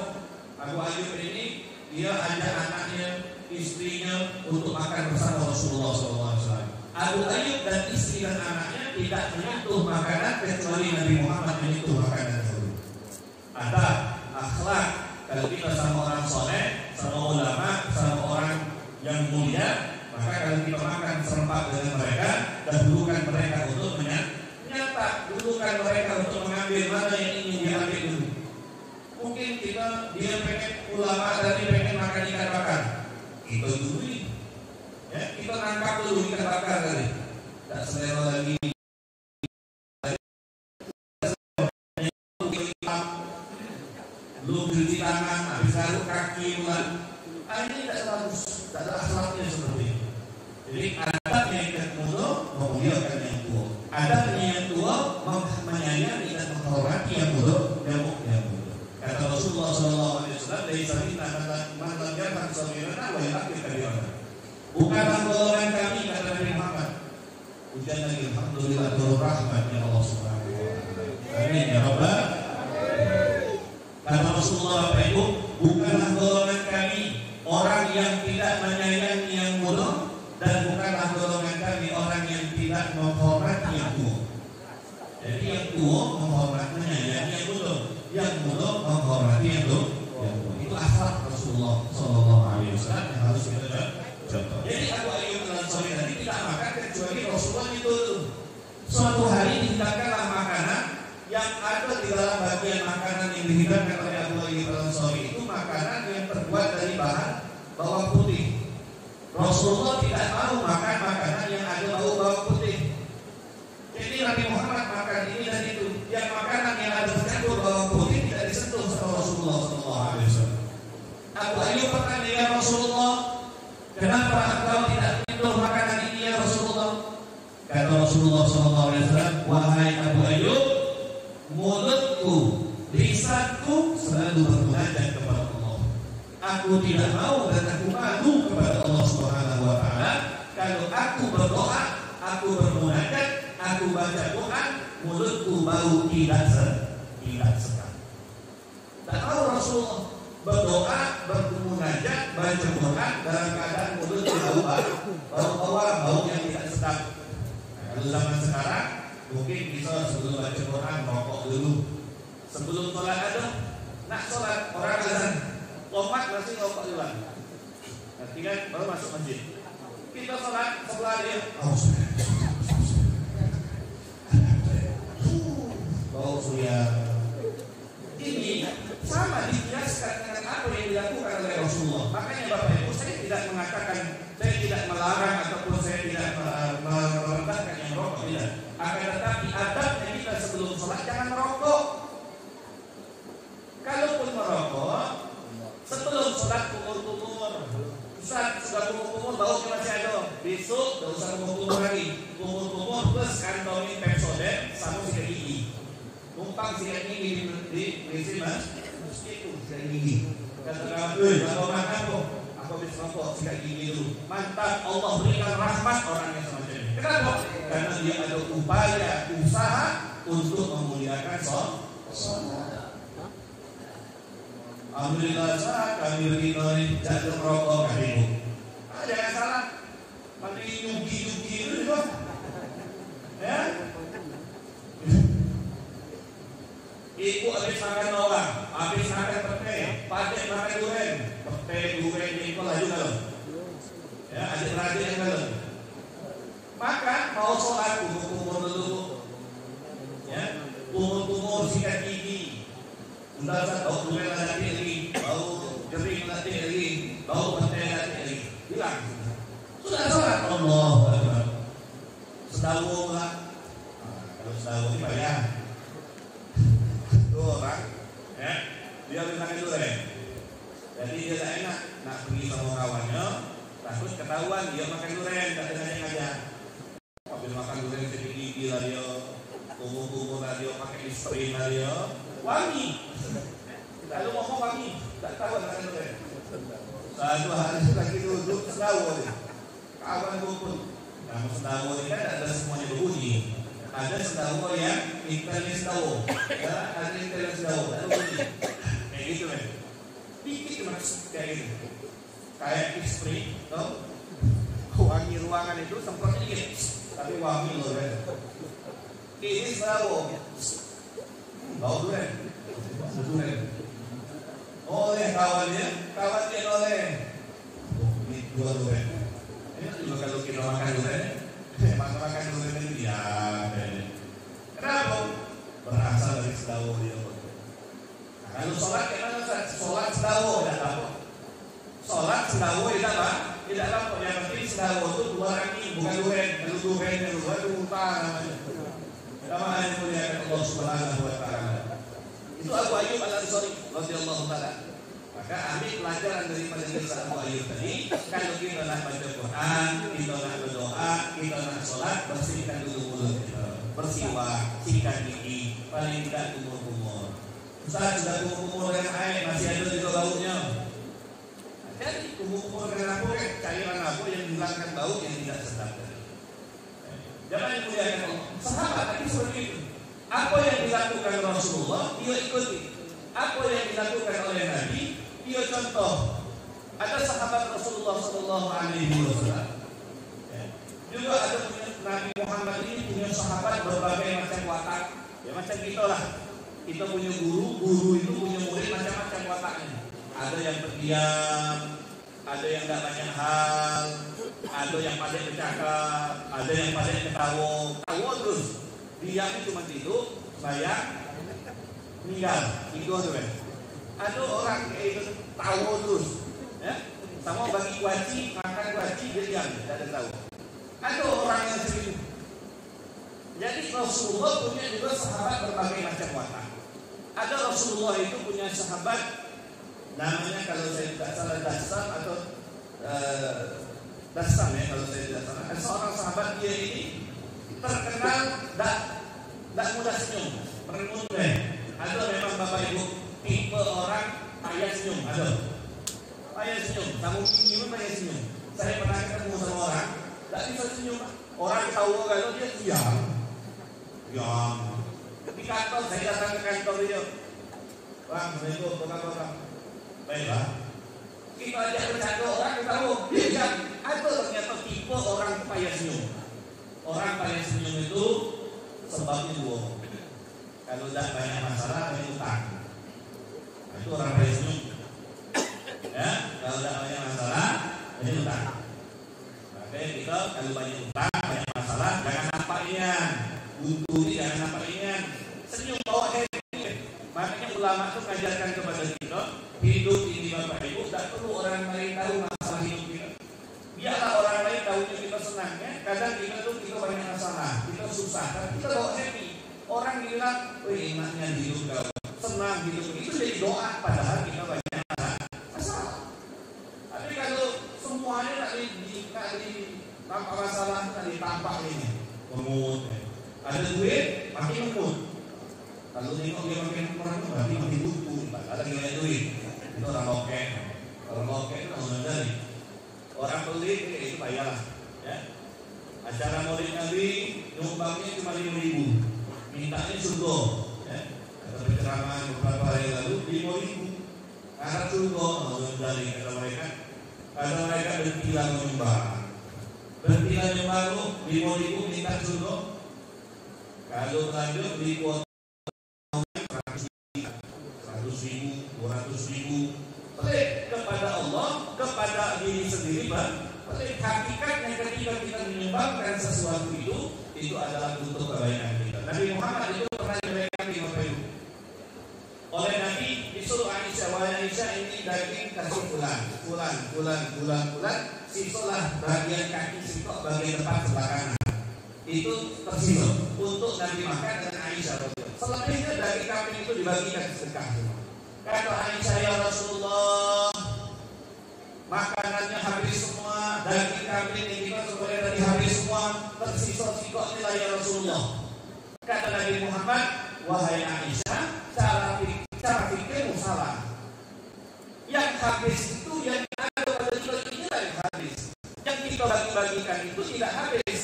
Abu Ayyub ini dia ajak anaknya, istrinya untuk makan bersama Rasulullah SAW. Abu Ayyub dan istri dan anaknya tidak menyentuh makanan kecuali Nabi Muhammad menyentuh makanan tersebut. Ada akhlak kalau kita sama orang soleh, sama ulama, sama orang yang mulia, maka kalau kita makan serempak dengan mereka, dahulukan mereka untuk menyantap, dahulukan mereka untuk mengambil mana yang ingin diambil dulu. Mungkin dia pengen ulama tadi pengen makan ikan bakar, kita dulu ini. Ya, kita nangkap dulu ikan bakar tadi. Tak selera lagi. Belum cuci tangan, habis garuk kaki bulan. Ini tidak bagus, tidak ada akhlaknya seperti ini. Jadi adabnya yang muda memuliakan yang tua. Adabnya yang tua menyayangi dan menghormati yang muda, yang muda. Kata Rasulullah SAW, dari sabina mantan jangan sabirana wa yakin kabirana. Bukanlah golongan kami, kata Nabi Muhammad. Ujian lagi, alhamdulillah turun rahmat ya Allah Subhanahu wa taala. Amin ya Rabbal. Kata Rasulullah, Bapak Ibu, bukanlah golongan kami orang yang tidak menyayangi yang muda, dan bukanlah golongan kami orang yang tidak menghormati yang tua. Jadi yang tua menghormati menyayangi yang muda menghormati yang tua. Itu akhlak Rasulullah SAW yang harus kita contoh. Jadi Abu Ayyub Al-Ansari tadi tidak makan kecuali Rasulullah itu. Suatu hari dihidangkanlah makanan yang ada di dalam bagian makanan yang dihidangkan oleh Abu Ayyub Al-Ansari itu makanan yang terbuat dari bahan bawang putih. Rasulullah tidak mau makan makanan yang ada bawang putih. Jadi Nabi Muhammad makan ini dan itu. Yang makanan yang ada tercampur bawang putih tidak disentuh sama Rasulullah SAW. Abu Ayyub bertanya, ya Rasulullah, kenapa engkau tidak menyentuh makanan ini ya Rasulullah? Kata Rasulullah SAW, wahai Abu Ayyub, mulutku, lisanku selalu bermunajat kepada Allah. Aku tidak mau dan aku malu kepada Allah Subhanahu wa taala kalau aku berdoa, aku bermunajat, aku baca Quran, mulutku bau tidak sedap. Tak tahu Rasulullah berdoa, bermunajat, baca Quran dalam keadaan mulutnya bau yang tidak sedap. Kalau zaman sekarang mungkin bisa sebelum baca Quran rokok dulu. Sebelum sholat ada, nak sholat orang azan, lompat masih rokok dulu. Nanti kan baru masuk masjid. Kita sholat sebelah dia, bau surya. Ini sama dikiaskan dengan apa yang dilakukan oleh Rasulullah. Makanya Bapak Ibu, saya tidak mengatakan, saya tidak melarang ataupun saya tidak merendahkan yang rokok, tidak. Akan tetapi adabnya kita sebelum sholat jangan merokok. Kalaupun merokok, sebelum sholat kumur-kumur, Ustaz sudah kumur-kumur baunya masih ada, besok tidak usah kumur lagi, kumur plus kantongin Pepsodent sama sikat gigi. Numpang sikat gigi di sini mas, mesti itu sikat gigi. Kata kalau makan kok, aku habis rokok sikat gigi dulu. Mantap, Allah berikan rahmat orang yang semacam ini. Kenapa? Karena dia ada upaya, usaha untuk memuliakan sholat. Alhamdulillah kami beri jatuh rokok kami. Jangan salah, mati nyugi itu juga, ya. Ibu habis makan bawang, habis makan pete, pakai makan durian, pete durian itu laju kalau, ya adik-adik yang kalau, makan mau sholat kumur dulu, ya kumur sikat gigi. Udah bau durian nanti lagi, bau jering nanti lagi, bau pete nanti lagi, hilang. Sudah sholat, Allah Akbar. Sedawu lah, kalau sedawu ini bayar. Tuh orang, ya dia habis makan durian, jadi dia tak enak nak pergi sama kawannya, takut ketahuan dia makan durian, tak sengaja. Habis makan durian sedikit gigi lah dia, kumur lah dia, pakai istri lah dia, wangi. Lalu ngomong wangi, tak tahu makan durian. Satu hari lagi duduk sedawu dia, kawan pun. Nah sedawu ini kan ada semuanya berbunyi. Ada sedawu yang internet sedawu, ya, ada internet sedawu, ada bunyi, kayak gitu kan? Dikit mas, kayak gitu, kayak istri, tau? Wangi ruangan itu semprot dikit, tapi wangi loh kan? Ini sedawu, bau durian. Oleh kawannya oleh, ini dua durian. Ini juga kalau kita makan durian. Makan durian itu ya, kenapa? Berasal dari sedawu dia. Nah, kalau sholat gimana? Sholat sedawu tidak apa? Sholat sedawu tidak apa? Tidak apa? Yang penting sedawu itu dua angin, bukan durian. Kalau durian yang dua itu muntah namanya. Namanya dimuliakan Allah Subhanahu Wa Taala. Itu Abu Ayyub Al-Ansari radhiyallahu taala. Maka ambil pelajaran daripada kisah Abu Ayyub tadi. Kalau kita nak baca Quran, kita nak berdoa, kita nak sholat, bersihkan dulu mulut kita, bersiwak, sikat gigi, paling tidak kumur-kumur. Ustaz sudah kumur-kumur dengan air, masih ada juga baunya. Jadi kumur-kumur dengan apa? Cairan apa yang menghilangkan bau yang tidak sedap. Jangan dimuliakan Allah. Sahabat tadi seperti itu. Apa yang dilakukan Rasulullah, dia ikuti. Apa yang dilakukan oleh Nabi, dia contoh. Ada sahabat Rasulullah Sallallahu Alaihi Wasallam. Juga ada Nabi Muhammad ini punya sahabat berbagai macam watak. Ya macam kita lah. Kita punya guru itu punya murid macam-macam wataknya. Ada yang pendiam, ada yang tidak banyak hal, ada yang pandai bercakap, ada yang pandai ketawa terus. Diam cuma tidur, bayang, meninggal, tidur tu kan. Ada orang kayak itu tahu terus, ya. Sama bagi kuaci, makan kuaci dia diam, tak ada tahu. Ada orang yang seperti itu. Jadi Rasulullah punya juga sahabat berbagai macam watak. Ada Rasulullah itu punya sahabat namanya kalau saya tidak salah Dasam atau Dasam ya kalau saya tidak salah. Ada seorang sahabat dia ini terkenal tak mudah senyum, merenungkan. Ada memang bapak ibu tipe orang payah senyum, ada payah senyum, kamu minum payah senyum. Saya pernah ketemu sama orang, tak bisa senyum. Orang tahu kalau dia diam. Di kantor saya datang ke kantor dia, bang, assalamualaikum, apa? Baiklah. Kita ajak bercanda orang, kita tahu dia diam. Ada ternyata tipe orang payah senyum. Orang payah senyum itu sebabnya dua. Kalau tidak banyak masalah, banyak utang. Nah, itu orang payah senyum. Ya, kalau tidak banyak masalah, banyak utang. Makanya kita kalau banyak utang, banyak masalah, jangan nampaknya. Buntu ini jangan nampaknya. Senyum bawa happy. Makanya ulama itu mengajarkan kepada kita, hidup ini bapak ibu tidak perlu orang lain tahu masalah hidup kita. Biarlah orang lain tahunya kita senangnya. Kadang kita tuh kita banyak masalah, kita susah, tapi kita bawa happy. Orang bilang, wih enaknya hidup kau, senang hidup itu jadi doa. Padahal kita banyak masalah. Tapi kalau semuanya tak di tanpa masalah, tak ini tampak ini mengut. Ada duit makin mengut. Kalau tengok dia makin kurang berarti makin butuh. Ada gila duit. Itu orang lokek. Orang lokek itu orang dari. Orang pelit itu bayar. Ya. Acara Maulid Nabi nyumbangnya cuma 5.000. Mintanya surga. Ya. Kata penceramah beberapa hari lalu 5.000. Karena surga orang dari kata mereka. Kata mereka berkilah menyumbang. Berkilah menyumbang 5.000 minta surga. Kalau lanjut di kuota 100.000, 200.000, pelik kepada Allah, kepada diri sendiri, pelik. Hakikatnya ketika kita menyumbangkan sesuatu itu adalah untuk kebaikan kita. Nabi Muhammad itu pernah menyampaikan di Bapak Ibu. Oleh Nabi disuruh Aisyah, wahai Aisyah, ini daging kasih bulan, sisulah bagian kaki sitok bagian depan sebelah kanan. Itu tersisa untuk Nabi makan dengan Aisyah. Selebihnya daging kambing itu dibagikan sedekah semua. Kata Aisyah, ya Rasulullah, makanannya habis semua, daging kambing yang kita sebenarnya tadi habis semua, tersisa sikok nilai ya Rasulullah. Kata Nabi Muhammad, wahai Aisyah, cara pikirmu salah. Yang habis itu yang ada pada kita inilah yang habis. Yang kita bagi-bagikan itu tidak habis.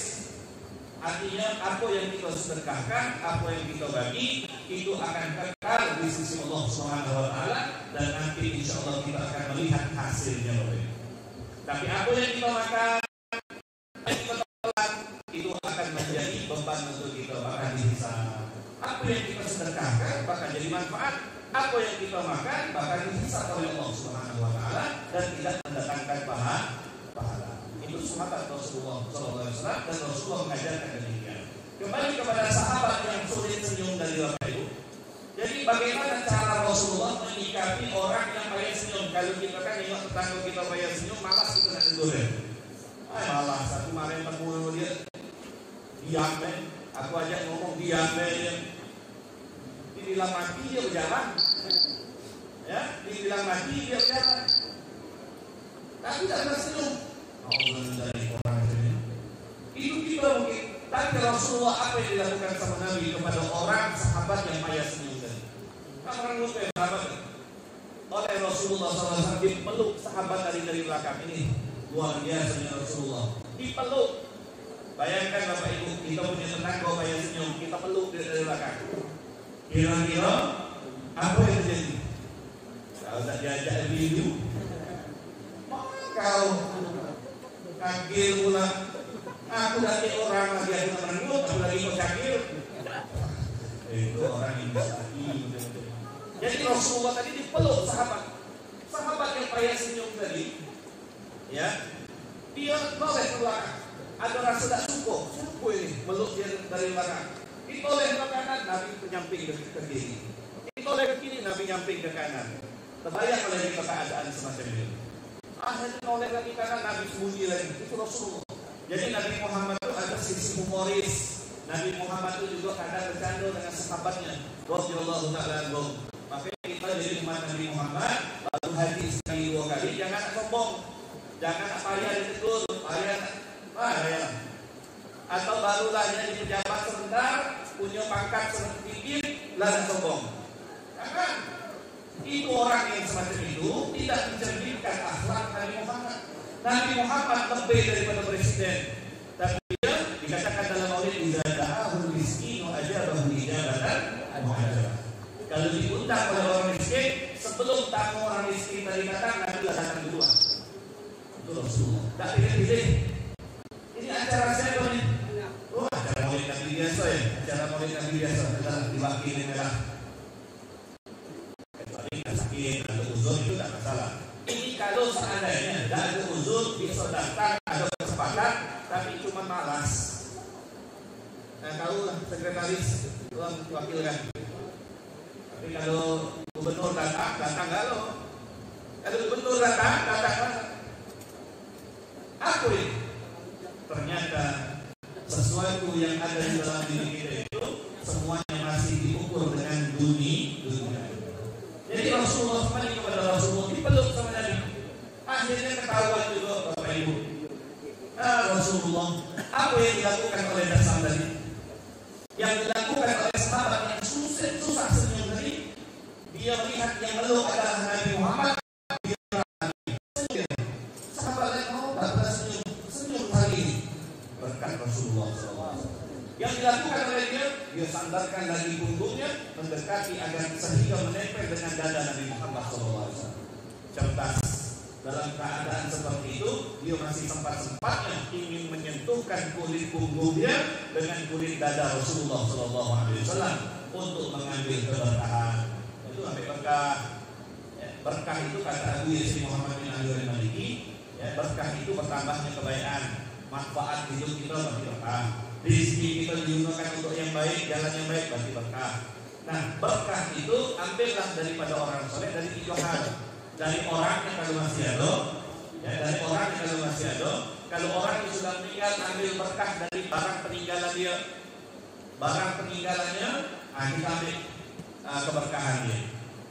Artinya apa yang kita sedekahkan, apa yang kita bagi itu akan kekal di sisi Allah Subhanahu wa taala dan nanti insyaallah kita akan melihat hasilnya. Tapi apa yang kita makan, yang kita tolak itu akan menjadi beban untuk kita bahkan dihisab. Apa yang kita sedekahkan bahkan jadi manfaat, apa yang kita makan bahkan dihisab oleh Allah Subhanahu wa taala dan tidak mendatangkan pahala. Itu sahabat Rasulullah SAW dan Rasulullah mengajarkan demikian. Kembali kepada sahabat yang sulit senyum dari Bapak Ibu. Jadi bagaimana cara Rasulullah menyikapi orang yang payah senyum? Kalau kita kan ingat tetangga kita payah senyum, malas kita nak tegur. Malas. Aku kemarin ketemu dia, diam deh. Aku ajak ngomong diam deh. Dibilang mati dia berjalan. Ya, dibilang mati dia berjalan. Tapi tidak senyum. Dari orang itu kita mungkin. Tapi Rasulullah apa yang dilakukan sama Nabi kepada orang sahabat yang payah senyum tadi? Orang lupa sahabat oleh Rasulullah SAW dipeluk sahabat dari belakang ini luar biasa Rasulullah dipeluk. Bayangkan Bapak Ibu, kita punya tetangga payah senyum, kita peluk dari belakang. Kira-kira apa yang terjadi? Kalau tak diajak video, kau kagil pula. Aku lagi orang lagi aku menengok, aku lagi kau kagil. Itu orang yang bisa. Jadi Rasulullah tadi dipeluk sahabat yang payah senyum tadi, ya, dia noleh ke belakang. Ada orang tidak suka, siapa ini meluk dia dari belakang. Ditoleh ke kanan, Nabi menyamping ke kiri. Ditoleh ke kiri, Nabi nyamping ke kanan. Terbayang oleh kita keadaan semacam ini. Akhirnya noleh lagi kanan, Nabi sembunyi lagi. Itu Rasulullah. Jadi Nabi Muhammad itu ada sisi humoris. Nabi Muhammad itu juga kadang bercanda dengan sahabatnya. Rasulullah SAW. Makanya kita jadi umat Nabi Muhammad lalu haji sekali 2 kali, jangan sombong, jangan payah ditegur, payah. Atau barulah jadi pejabat sebentar, punya pangkat sedikit, lalu sombong. Jangan. Itu orang yang semacam itu tidak mencerminkan akhlak Nabi Muhammad. Nabi Muhammad lebih daripada presiden. Tapi dia dikatakan dalam maulid idza da'ahul miskinu ajabahu ijabatan mu'ajabah. Kalau diundang oleh orang miskin, sebelum tamu orang miskin tadi datang, Nabi datang duluan. Itu Rasulullah. Tak pilih-pilih. Ini acara siapa nih? Oh, acara maulid Nabi biasa ya. Acara maulid Nabi biasa. Kita diwakili merah. Kecuali sakit, ada uzur itu tak masalah. Ini kalau seandainya tidak ada uzur, bisa datang, ada kesempatan, tapi cuma malas. Nah, tahulah sekretaris, tuan wakilkan. Tapi kalau gubernur datang nggak lo. Kalau gubernur datang apa ini? Ternyata sesuatu yang ada di dalam diri kita itu semuanya masih diukur dengan dunia. Jadi Rasulullah kembali kepada Rasulullah dipeluk sama Nabi. Akhirnya ketahuan juga Bapak Ibu. Rasulullah apa yang dilakukan oleh dasar tadi? Yang dilakukan oleh sahabat yang susah senyum tadi, dia melihat yang meluk adalah Nabi Muhammad. Sahabat yang mau tak pernah senyum kali ini berkat Rasulullah SAW. Yang dilakukan oleh dia sandarkan lagi punggungnya mendekati agar sehingga menempel dengan dada Nabi Muhammad SAW. Cerdas. Dalam keadaan seperti itu, dia masih sempat-sempatnya ingin menyentuhkan kulit punggungnya dengan kulit dada Rasulullah SAW untuk mengambil keberkahan. Itu sampai berkah. Ya, berkah itu kata Abu Yazid Muhammad bin Ali al-Maliki, ya, berkah itu bertambahnya kebaikan, manfaat hidup kita berarti berkah. Rezeki kita digunakan untuk yang baik, jalan yang baik berarti berkah. Nah, berkah itu ambillah daripada orang soleh dari 3 hal. Dari orang yang kalau masih ada, ya, dari orang yang kalau masih ada. Kalau orang yang sudah meninggal, ambil berkah dari barang peninggalan dia. Barang peninggalannya, kita ambil keberkahan dia.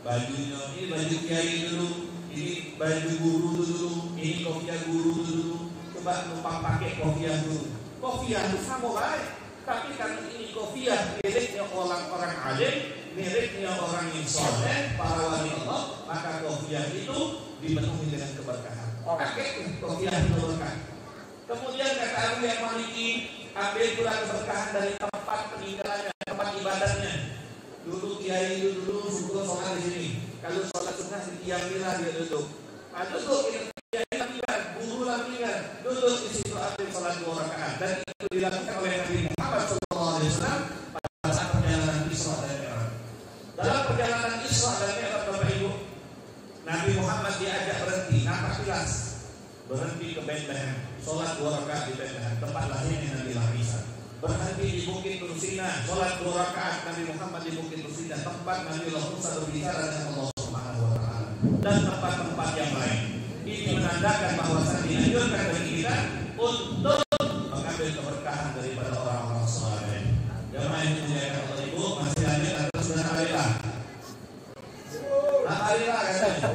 Bajunya, ini baju kiai dulu, ini baju guru dulu, ini kopiah guru dulu. Coba numpang pakai kopiah dulu. Kopiah itu sama baik, tapi karena ini kopiah miliknya orang-orang alim, miliknya orang yang soleh, para wali Allah, maka kopiah itu dipenuhi dengan keberkahan. Pakai kopiah itu berkah. Kemudian kata Abu yang Maliki, ambil pula keberkahan dari tempat peninggalannya, tempat ibadahnya. Dulu kiai dulu suka sholat di sini. Kalau sholat sunnah di tiang-tiang dia duduk. Duduk ini kiai tinggal, guru tinggal, duduk di situ ambil sholat 2 rakaat. Dan itu dilakukan oleh Nabi Muhammad SAW pada saat perjalanan Isra dan Mi'raj. Dalam perjalanan Isra dan Mi'raj, Bapak Ibu, Nabi Muhammad diajak berhenti, nampak jelas. Berhenti ke Bethlehem, sholat 2 rakaat di Bethlehem, tempat lahirnya Nabi Isa. Berhenti di Bukit Tursina, sholat 2 rakaat Nabi Muhammad di Bukit Tursina, tempat Nabi Musa berbicara dengan Allah Subhanahu wa Ta'ala, dan tempat-tempat yang lain. Ini menandakan bahwa dianjurkan bagi kita untuk mengambil keberkahan daripada orang-orang saleh. Jemaah yang dimuliakan oleh Ibu, masih lanjut atau sudah alillah? Alillah katanya.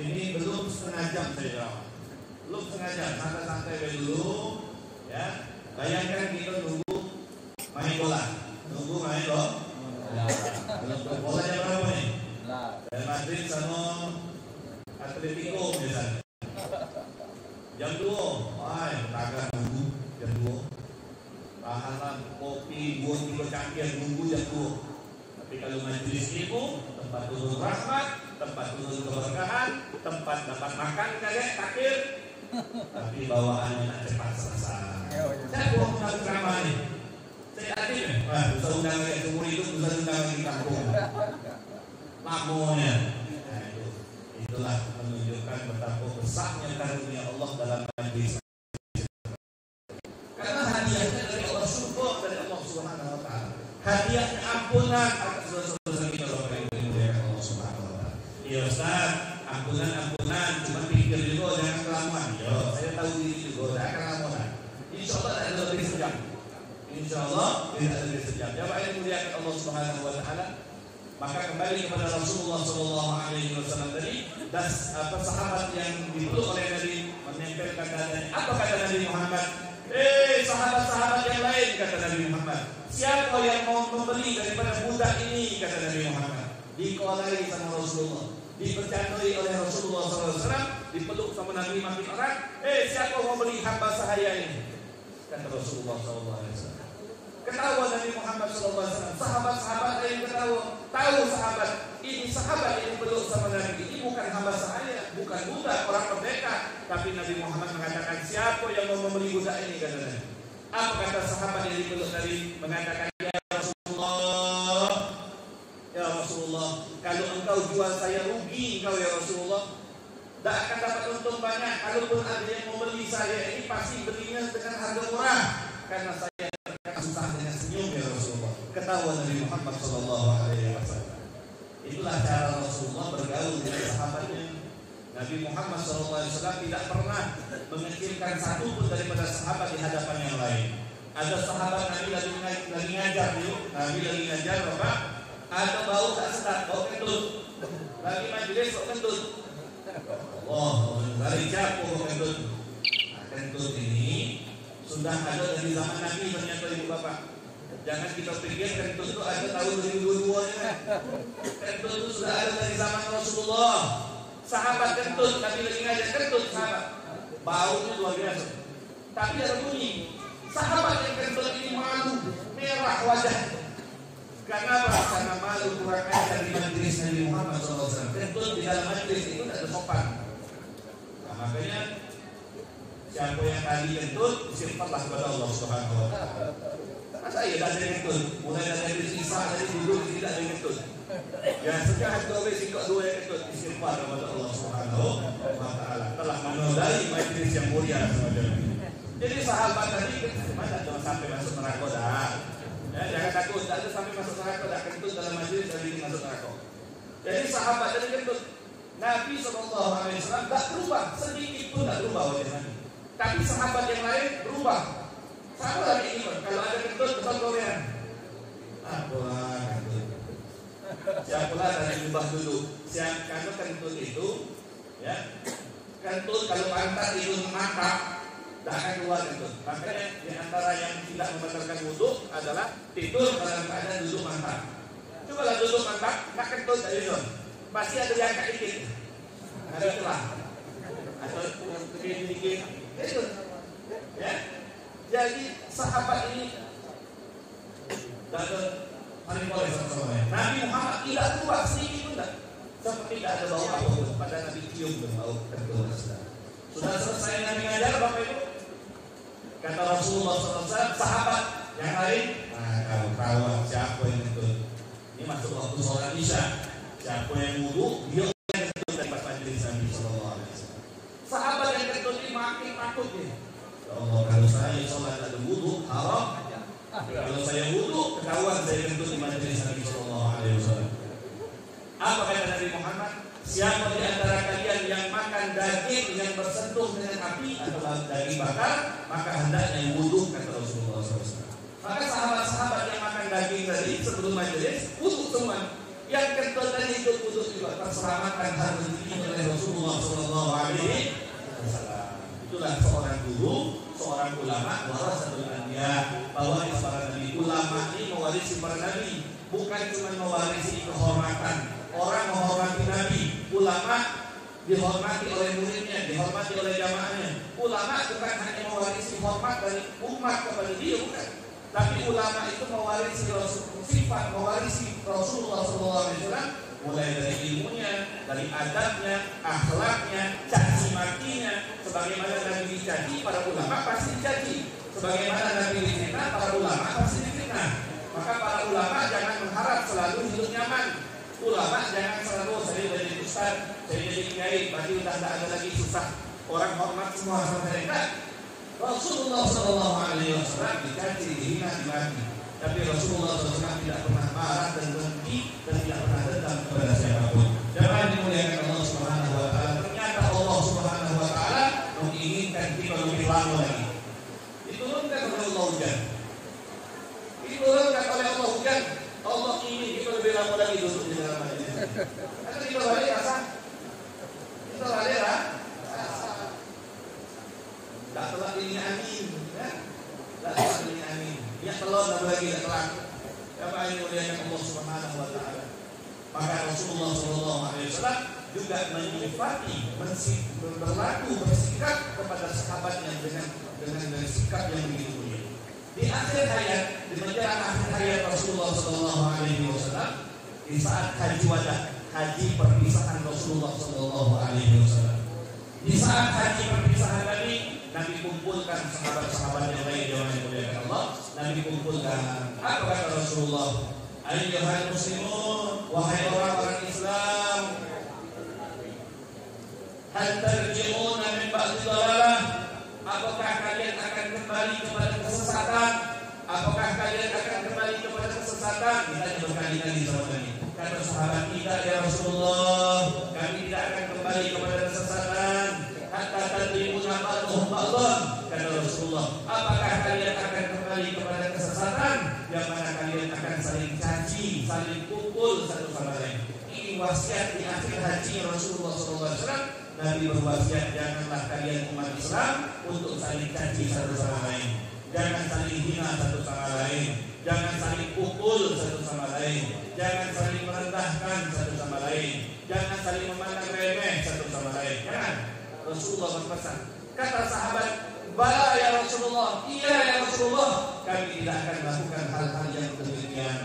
Ini belum setengah jam saya. Belum setengah jam, santai-santai dulu, ya. Bayangkan kita nunggu main bola, bola jam berapa nih? Real Madrid sama Atletico misalnya. Jam 2, wah, agak nunggu jam 2. Tahanan kopi, 2-3 cangkir nunggu jam 2. Tapi kalau majelis ilmu, tempat turun rahmat, tempat turun keberkahan, tempat dapat makan kaget takir. Tapi bawaannya nak cepat selesai. Saya buang ceramah ini. Saya aktif ya. Wah, bisa undang lagi seumur hidup, bisa undang lagi di kampung. Lamunya. Nah, itulah menunjukkan betapa besarnya karunia Allah dalam majlis. Karena hadiahnya dari Allah syukur dari Allah Subhanahu wa Ta'ala. Hadiahnya ampunan atas dosa-dosa kita dari Allah Subhanahu wa Ta'ala. Ya Ustaz, ampunan, cuma pikir juga jangan kelamuan. Yo, saya tahu diri juga, jangan kelamuan. Insya Allah tidak lebih sejam. Insya Allah tidak lebih sejam. Jawab yang dimuliakan Allah Subhanahu wa Ta'ala. Maka kembali kepada Rasulullah SAW tadi, dan sahabat yang dipeluk oleh Nabi menempelkan dadanya. Apa kata Nabi Muhammad? Sahabat-sahabat yang lain, kata Nabi Muhammad, siapa yang mau membeli daripada budak ini, kata Nabi Muhammad. Dikolai sama Rasulullah, dipercayai oleh Rasulullah SAW, dipeluk sama Nabi makin erat. Siapa mau beli hamba sahaya ini? Kata Rasulullah SAW. Ketawa Nabi Muhammad SAW, sahabat-sahabat yang ketawa, tahu sahabat ini peluk sama Nabi, ini bukan hamba sahaya, bukan budak, orang merdeka. Tapi Nabi Muhammad mengatakan, siapa yang mau membeli budak ini, kata Nabi. Apa kata sahabat yang dipeluk Nabi? Mengatakan, ya Rasulullah, kalau engkau jual saya rugi engkau ya Rasulullah, tidak akan dapat untung banyak. Kalaupun ada yang mau beli saya ini pasti belinya dengan harga murah, karena saya susah dengan senyum ya Rasulullah. Ketawa Nabi Muhammad SAW. Itulah cara Rasulullah bergaul dengan sahabatnya. Nabi Muhammad SAW tidak pernah mengecilkan satu pun daripada sahabat di hadapan yang lain. Ada sahabat Nabi lagi ngajar dulu, Nabi lagi ngajar, Bapak, ada bau tak sedap, bau kentut. Lagi majelis bau kentut. Allah, lari jatuh bau kentut. kentut ini sudah ada dari zaman Nabi ternyata ibu bapak. Jangan kita pikir kentut itu ada tahun 2022-nya. Kentut itu sudah ada dari zaman Rasulullah. Sahabat kentut, Nabi lagi ngajak kentut sahabat. Baunya luar biasa. Tapi ada bunyi. Sahabat yang kentut ini malu, merah wajah. Karena apa? Karena malu kurang ajar di majelis Nabi Muhammad SAW. Kentut di dalam majelis itu tidak ada sopan. Nah, makanya siapa yang tadi kentut, istighfarlah kepada Allah Subhanahu wa taala. Masa iya tak ada kentut? Mulai dari Isa tadi duduk tidak ada kentut. Ya sekarang dua sikap dua yang kentut, istighfar kepada Allah Subhanahu wa taala. Telah menodai majelis yang mulia semacam ini. Jadi sahabat tadi mana jangan sampai masuk neraka dah. Ya, jangan takut, tak ada sampai masuk neraka dah. Kentut dalam majelis dari ini masuk neraka. Jadi sahabat tadi kentut. Nabi SAW tak berubah, sedikit pun tak berubah wajah Nabi. Tapi sahabat yang lain berubah. Sama lagi ini, kalau ada kentut betul Korean. Apalah kentut. Siapalah dari ubah dulu. Karena kentut itu, ya, kentut kalau pantat itu mantap, tak akan keluar kentut. Makanya di antara yang tidak membatalkan wudhu adalah tidur dalam keadaan duduk mantap. Coba lah duduk mantap, nak kentut dari itu. Pasti ada yang angkat dikit. Ada itulah. Atau dikit-dikit. Itu. Ya. Jadi sahabat ini paling boleh sama-sama. Nabi Muhammad tidak berubah sedikit pun tak. Seperti tidak ada bau apapun. Pada Nabi cium berbau kentut. Sudah selesai Nabi ngajar Bapak Ibu. Kata Rasulullah SAW, sahabat yang lain, kalau tahu siapa yang kentut. Ini masuk waktu sholat isya. Siapa yang wudhu, dia yang kentut dari pas majelis Nabi SAW. Sahabat yang kentut ini makin takut dia. Ya Allah, kalau saya sholat ada wudhu, haram. Kalau saya wudhu, ketahuan saya kentut di majelis Nabi SAW. Apa kata Nabi Muhammad? Siapa di antara kalian yang makan daging yang bersentuh dengan api atau daging bakar, maka hendaknya wudhu, kata Rasulullah SAW. Maka sahabat-sahabat yang makan daging tadi sebelum majelis wudhu semua. Yang kentut tadi ikut wudhu juga terselamatkan harus diizinkan oleh Rasulullah SAW. Itulah seorang guru, seorang ulama, warasatul anbiya, pewaris para nabi. Ulama ini mewarisi para nabi, bukan cuma mewarisi kehormatan. Orang menghormati nabi, ulama dihormati oleh muridnya, dihormati oleh jamaahnya. Ulama bukan hanya mewarisi hormat dari umat kepada dia, bukan. Tapi ulama itu mewarisi sifat, mewarisi Rasulullah SAW, mulai dari ilmunya, dari adabnya, akhlaknya, caci makinya. Sebagaimana Nabi dicaci, para ulama pasti dicaci. Sebagaimana Nabi difitnah, para ulama pasti difitnah. Maka para ulama jangan mengharap selalu hidup nyaman. Ulama jangan selalu saya jadi ustaz, saya jadi kiai, berarti sudah tidak ada lagi susah. Orang hormat semua sama mereka. Rasulullah SAW dicaci, dihina, dimaki. Tapi Rasulullah SAW tidak pernah marah dan benci dan tidak pernah dendam kepada siapapun. Jangan dimuliakan Allah Subhanahu Wa Taala. Ternyata Allah Subhanahu Wa Taala menginginkan kita lebih lama lagi. Diturunkan oleh Allah hujan. Diturunkan oleh Allah hujan. Allah ingin kita lebih lama lagi duduk di dalam majelis. Karena kita balik rasa, kita balik rasa. Tak telat ini amin, ya? Tak telat ini amin. Ya telur lagi tak telat. Apa ini muliakan Allah Subhanahu Wa Taala. Maka Rasulullah SAW juga menyifati, berlaku, bersikap kepada sahabatnya dengan sikap yang begitu mulia. Di akhir hayat, di menjelang akhir hayat Rasulullah SAW, di saat haji wada, haji perpisahan Rasulullah SAW. Di saat haji perpisahan tadi, Nabi kumpulkan sahabat-sahabat yang lain yang dimuliakan Allah. Nabi kumpulkan, apa kata Rasulullah? Ayyuhal muslimun, wahai orang-orang Islam, hal tarji'una min ba'di dhalalah? Apakah kalian akan kembali kepada kesesatan? Apakah kalian akan kembali kepada kesesatan? Kita berkali-kali sama kami. Kata sahabat kita, ya Rasulullah, kami tidak akan kembali kepada kesesatan. Hatta tadribuna ba'duhum ba'dhan. Kata Rasulullah, apakah kalian akan kembali kepada kesesatan yang mana kalian akan saling caci, saling pukul satu sama lain? Ini wasiat di akhir haji Rasulullah SAW. Nabi berwasiat, janganlah kalian umat Islam untuk saling caci satu sama lain, jangan saling hina satu sama lain, jangan saling pukul satu sama lain, jangan saling merendahkan satu sama lain, jangan saling memandang remeh satu sama lain. Jangan. Rasulullah berpesan. Kata sahabat, bala ya Rasulullah, iya ya Rasulullah, kami tidak akan melakukan hal-hal yang demikian.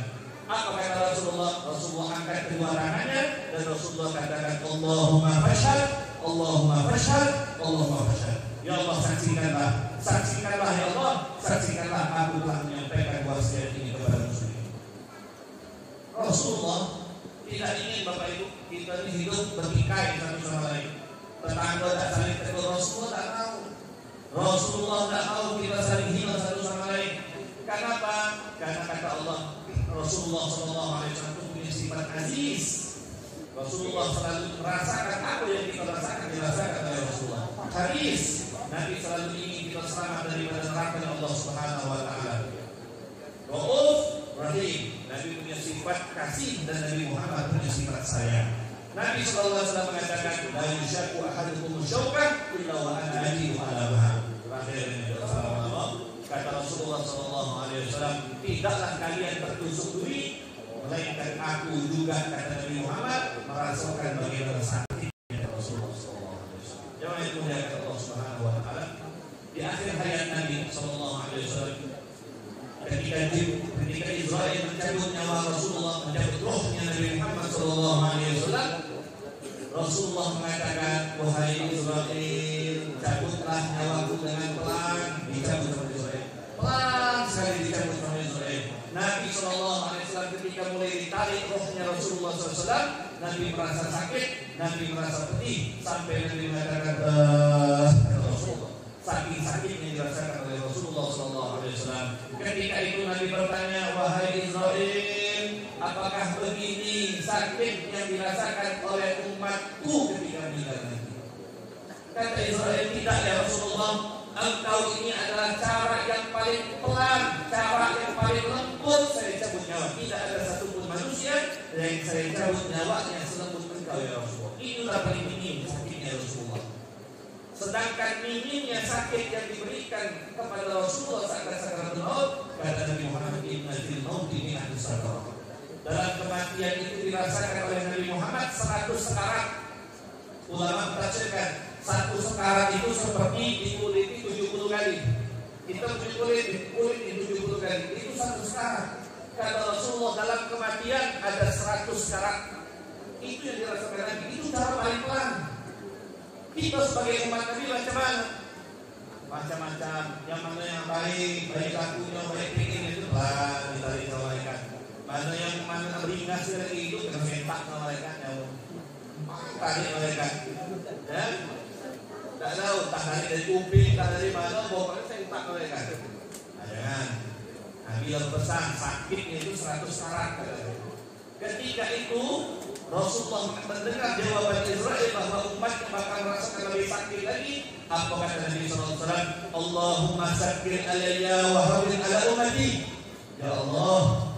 Apa kata Rasulullah? Rasulullah angkat kedua tangannya dan Rasulullah katakan, Allahumma fashhad, Allahumma fashhad, Allahumma fashhad. Ya Allah, saksikanlah, saksikanlah ya Allah, saksikanlah aku telah menyampaikan wasiat ini kepada muslimin. Rasulullah tidak ingin Bapak Ibu kita ini hidup bertikai satu sama lain. Tetangga tak saling tegur, Rasulullah tak tahu. Rasulullah tak tahu kita saling hina satu sama lain. Kenapa? Karena kata Allah, Rasulullah SAW punya sifat aziz. Rasulullah selalu merasakan apa yang kita rasakan dirasakan oleh Rasulullah. Haris, Nabi selalu ingin kita selamat daripada neraka Allah Subhanahu Wa Taala. Rauf, Rahim, Nabi punya sifat kasih dan Nabi Muhammad punya sifat sayang. Nabi SAW mengatakan, la yushaku ahadukum syauqah illa wa ana ajidu ala baha. Kata Rasulullah SAW, tidaklah kalian bertusuk duri, melainkan aku juga, kata Nabi Muhammad, merasakan bagaimana sakitnya Rasulullah SAW. Jangan itu kata Allah Subhanahu Wa Taala di akhir hayat Nabi SAW, ketika Israel mencabut nyawa Rasulullah, mencabut rohnya Nabi Muhammad SAW, Rasulullah mengatakan, wahai Israel, cabutlah nyawaku dengan pelan. Dicabut oleh Israel, pelan sekali dicabut oleh Israel. Nabi SAW ketika mulai ditarik rohnya Rasulullah SAW, Nabi merasa sakit, Nabi merasa pedih, sampai Nabi mengatakan, Rasulullah. Saking sakitnya dirasakan oleh Rasulullah SAW. Ketika itu Nabi bertanya, wahai Israel, apakah begini sakit yang dirasakan oleh umatku ketika meninggal nanti? Kata Israel, tidak ya Rasulullah. Engkau ini adalah cara yang paling pelan, cara yang paling lembut saya cabut nyawa. Tidak ada satupun manusia yang saya cabut nyawanya selembut engkau ya Rasulullah. Itulah paling minim sakitnya Rasulullah. Sedangkan minimnya sakit yang diberikan kepada Rasulullah saat sakaratul maut, kata Nabi Muhammad, innal maut ini sakrah. Dalam kematian itu dirasakan oleh Nabi Muhammad 100 sekarat. Ulama menafsirkan satu sekarat itu seperti dikuliti 70 kali. Kita kulit 70 kali. Itu satu sekarat. Kata Rasulullah, dalam kematian ada 100 sekarat. Itu yang dirasakan Nabi. Itu cara paling pelan. Kita sebagai umat Nabi macam-macam, yang mana yang baik lakunya, baik pikirnya itu pelan ditarik ke malaikat. Mana yang mana beringas dari itu kena sentak ke malaikatnya, tarik malaikat. Ya, tak tahu tak tarik dari kuping, tak dari mana, pokoknya sentak malaikat. Nah, jangan. Nabi berpesan sakitnya itu 100 karat. Ketika itu Rasulullah mendengar jawaban Israel bahwa umatnya bakal merasakan lebih sakit lagi. Apa kata Nabi SAW? Allahumma sakir alayya wa hawin ala ummati. Ya Allah,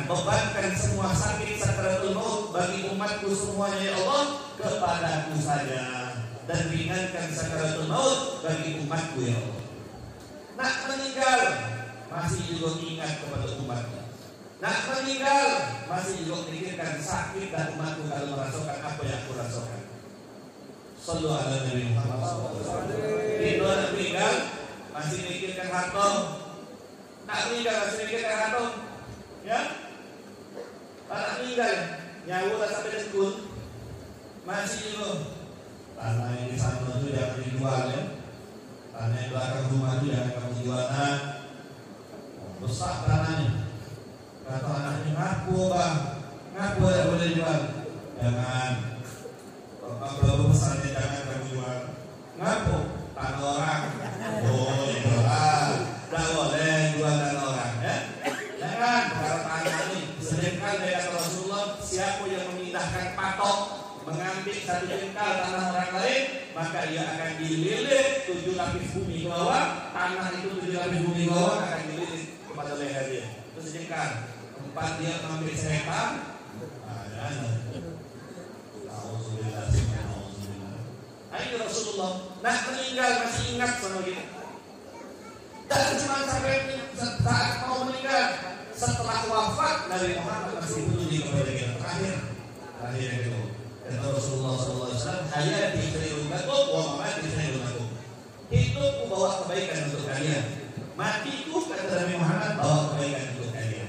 bebankan semua sakit sakaratul maut bagi umatku semuanya ya Allah kepadaku saja, dan ringankan sakaratul maut bagi umatku ya Allah. Nak meninggal masih juga ingat kepada umatnya. Nak meninggal masih juga memikirkan sakit dan umatku kalau merasakan apa yang aku rasakan. Sallu ala Nabi Muhammad SAW. Itu anak meninggal masih memikirkan harta. Nak meninggal masih memikirkan harta. Ya, anak meninggal nyawa tak sampai deskun masih juga tanah yang di sana itu jangan dijual ya. Tanah yang belakang rumah itu jangan kamu jual. Besar tanahnya. Kata anaknya, ngaku bang, ngaku ya boleh jual. Jangan. Kalau besarnya jangan kamu jual. Ngaku tanah orang. Oh jual. Tidak boleh jual tanah orang ya. Jangan. Kalau tanah ini sedangkan dari kata Rasulullah, siapa yang memindahkan patok mengambil satu jengkal tanah orang lain, maka ia akan dililit 7 lapis bumi ke bawah. Tanah itu 7 lapis bumi ke bawah akan dililit kepada leher dia. Itu sejengkal. 4 dia mengambil setan. Ini Rasulullah nak meninggal masih ingat sama kita. Dan cuma sampai saat mau meninggal, setelah wafat Nabi Muhammad masih peduli kepada kita. Terakhir itu kata Rasulullah SAW, hayati khairun lakum wa mamati khairun lakum. Hidupku bawa kebaikan untuk kalian, matiku kata Nabi Muhammad bawa kebaikan untuk kalian.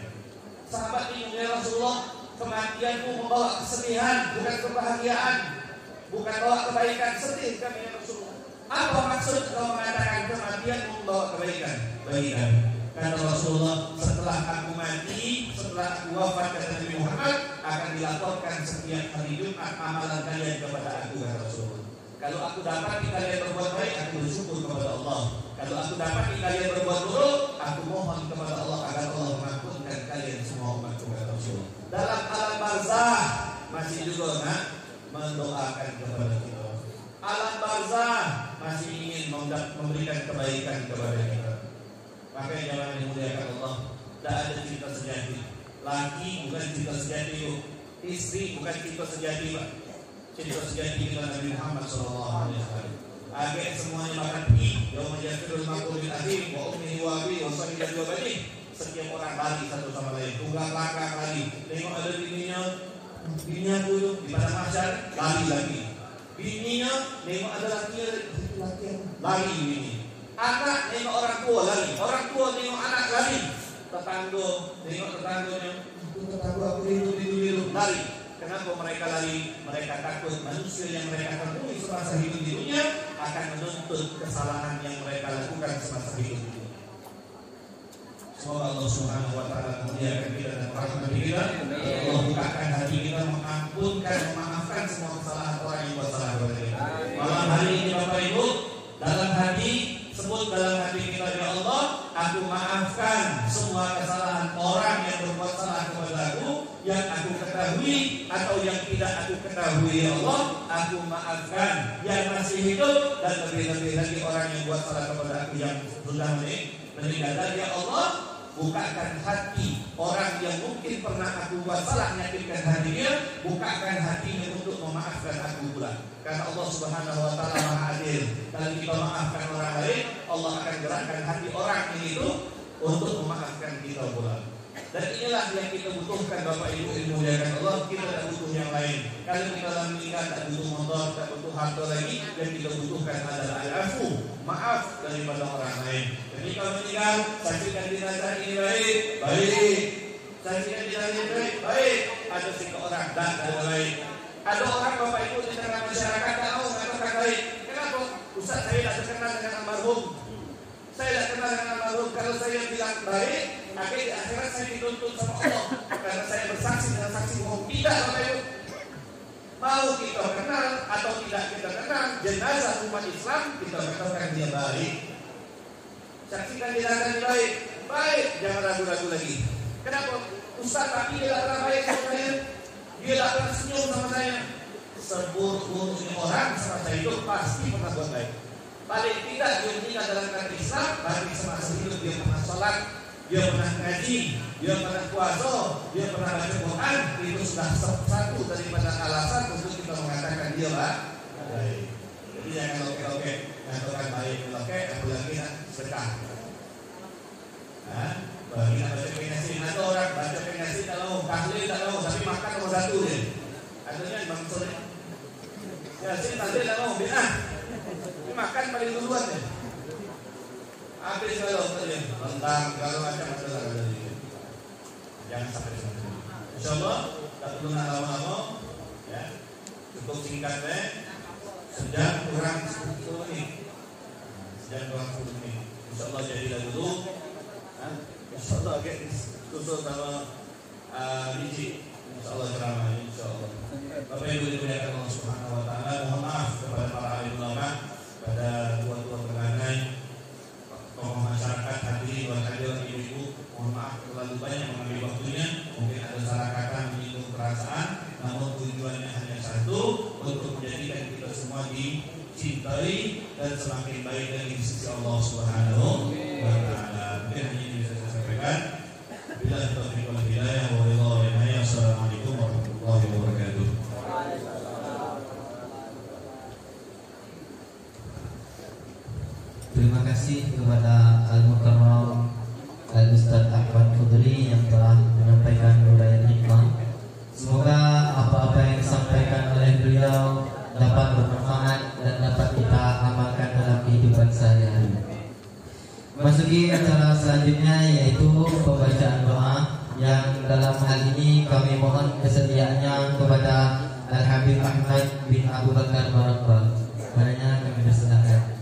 Sahabat bingung, ya Rasulullah, kematianku membawa kesedihan bukan kebahagiaan, bukan bawa kebaikan, sedih kami ya Rasulullah. Apa maksud kau mengatakan kematian membawa kebaikan bagi kami? Kata Rasulullah, setelah aku mati, setelah aku wafat kata Nabi Muhammad, akan dilaporkan setiap hari Jumat amalan kalian kepada aku kata Rasulullah. Kalau aku dapat kalian berbuat baik, aku bersyukur kepada Allah. Kalau aku dapat kalian berbuat buruk, aku mohon kepada Allah agar Allah mengampunkan kalian semua umatku kata Rasulullah. Dalam alam barzah masih juga mendoakan kepada kita. Alam barzah masih ingin memberikan kebaikan kepada kita. Makanya jangan dimuliakan Allah. Tidak ada cinta sejati. Laki bukan cinta sejati, istri bukan cinta sejati, Pak. Cinta sejati kita Nabi Muhammad SAW. Agar semuanya makan pi, yang menjadikan makulil adim, wa ummihi wa abi, wa sahidah wa bani. Setiap orang lari satu sama lain, tunggang langkah lari. Tengok ada bininya dulu di padang mahsyar, lari lagi. Bininya, tengok ada laki lari bini. Anak nengok orang tua lari, orang tua nengok anak lari. Tetangga nengok tetangganya, tetangga aku rindu lari. Kenapa mereka lari? Mereka takut manusia yang mereka temui semasa hidup di dunia akan menuntut kesalahan yang mereka lakukan semasa hidup di dunia. Semoga Allah Subhanahu wa taala memuliakan kita dan merahmati kita. Allah bukakan hati kita, mengampunkan, memaafkan semua kesalahan orang yang buat salah kepada kita. Malam hari ini Bapak Ibu, dalam hati sebut dalam hati kita, ya Allah, aku maafkan semua kesalahan orang yang berbuat salah kepada aku, yang aku ketahui atau yang tidak aku ketahui, ya Allah, aku maafkan. Yang masih hidup dan lebih-lebih lagi orang yang buat salah kepada aku yang sudah meninggal. Dan ya Allah, bukakan hati orang yang mungkin pernah aku buat salah, menyakitkan hatinya, bukakan hatinya untuk memaafkan aku pula. Karena Allah Subhanahu wa taala Maha Adil. Kalau kita maafkan orang lain, Allah akan gerakkan hati orang itu untuk memaafkan kita pula. Dan inilah yang kita butuhkan Bapak Ibu dimuliakan Allah. Kita tak butuh yang lain. Kalau kita dalam meninggal tak butuh motor, tak butuh harta lagi. Yang kita butuhkan adalah al-afu, maaf daripada orang lain. Jadi kalau meninggal, saksikan jenazah ini baik. Saksikan jenazah ini baik. Ada tiga orang dan ada baik. Ada orang Bapak Ibu di tengah masyarakat tak mau mengatakan baik. Kenapa? Ustaz, saya tak terkenal dengan almarhum. Saya tak kenal dengan almarhum. Kalau saya bilang baik, akhirnya di akhirat saya dituntut sama Allah karena saya bersaksi dengan saksi bohong. Tidak, Bapak Ibu. Mau kita kenal atau tidak kita kenal jenazah umat Islam, kita katakan dia baik. Saksikan jenazah ini baik, jangan ragu-ragu lagi. Kenapa? Ustaz, tapi dia tak pernah baik sama saya. Dia tak pernah senyum sama saya. Seburuk-buruknya orang semasa hidup pasti pernah buat baik. Paling tidak dia meninggal dalam keadaan Islam, bagi semasa hidup dia pernah sholat, dia pernah ngaji, dia pernah puasa, dia pernah baca Quran. Itu sudah satu daripada alasan untuk kita mengatakan dia baik. Jadi jangan loke-loke, mengatakan baik loke, apalagi sedekah. Bagi baca penyasin, ada orang baca penyasin tak mau, tahlil tak mau, tapi makan nomor satu dia. Adanya bang sore, yasin tahlil tak mau, bid'ah. Ini makan paling duluan ya. Habis kalau tadi tentang kalau macam-macam ada di. Jangan sampai sana. Insyaallah tak perlu lama-lama ya. Cukup singkat sejam kurang 10 menit. Sejam kurang 10 menit. Insyaallah jadi dulu. Insyaallah agak khusus sama biji. Insyaallah ceramah insyaallah. Bapak Ibu dimuliakan Allah Subhanahu wa taala, mohon maaf kepada para alim ulama, pada tuan-tuan penganai, tokoh masyarakat, hadirin dan hadirat ibu-ibu, mohon maaf terlalu banyak mengambil waktunya. Mungkin ada salah kata menyinggung perasaan, namun tujuannya hanya satu, untuk menjadikan kita semua dicintai dan semakin baik dari sisi Allah Subhanahu wa taala. Mungkin hanya ini bisa saya sampaikan. Bila taufiq wal hidayah wa ridha wal inayah. Assalamualaikum warahmatullahi wabarakatuh. kasih kepada Al-Mukarram Al-Ustaz Ahmad Fudri yang telah menyampaikan uraian hikmah. Semoga apa-apa yang disampaikan oleh beliau dapat bermanfaat dan dapat kita amalkan dalam kehidupan sehari-hari. Memasuki acara selanjutnya yaitu pembacaan doa yang dalam hal ini kami mohon kesediaannya kepada Al-Habib Ahmad bin Abu Bakar Barakbal. Padanya kami persilakan.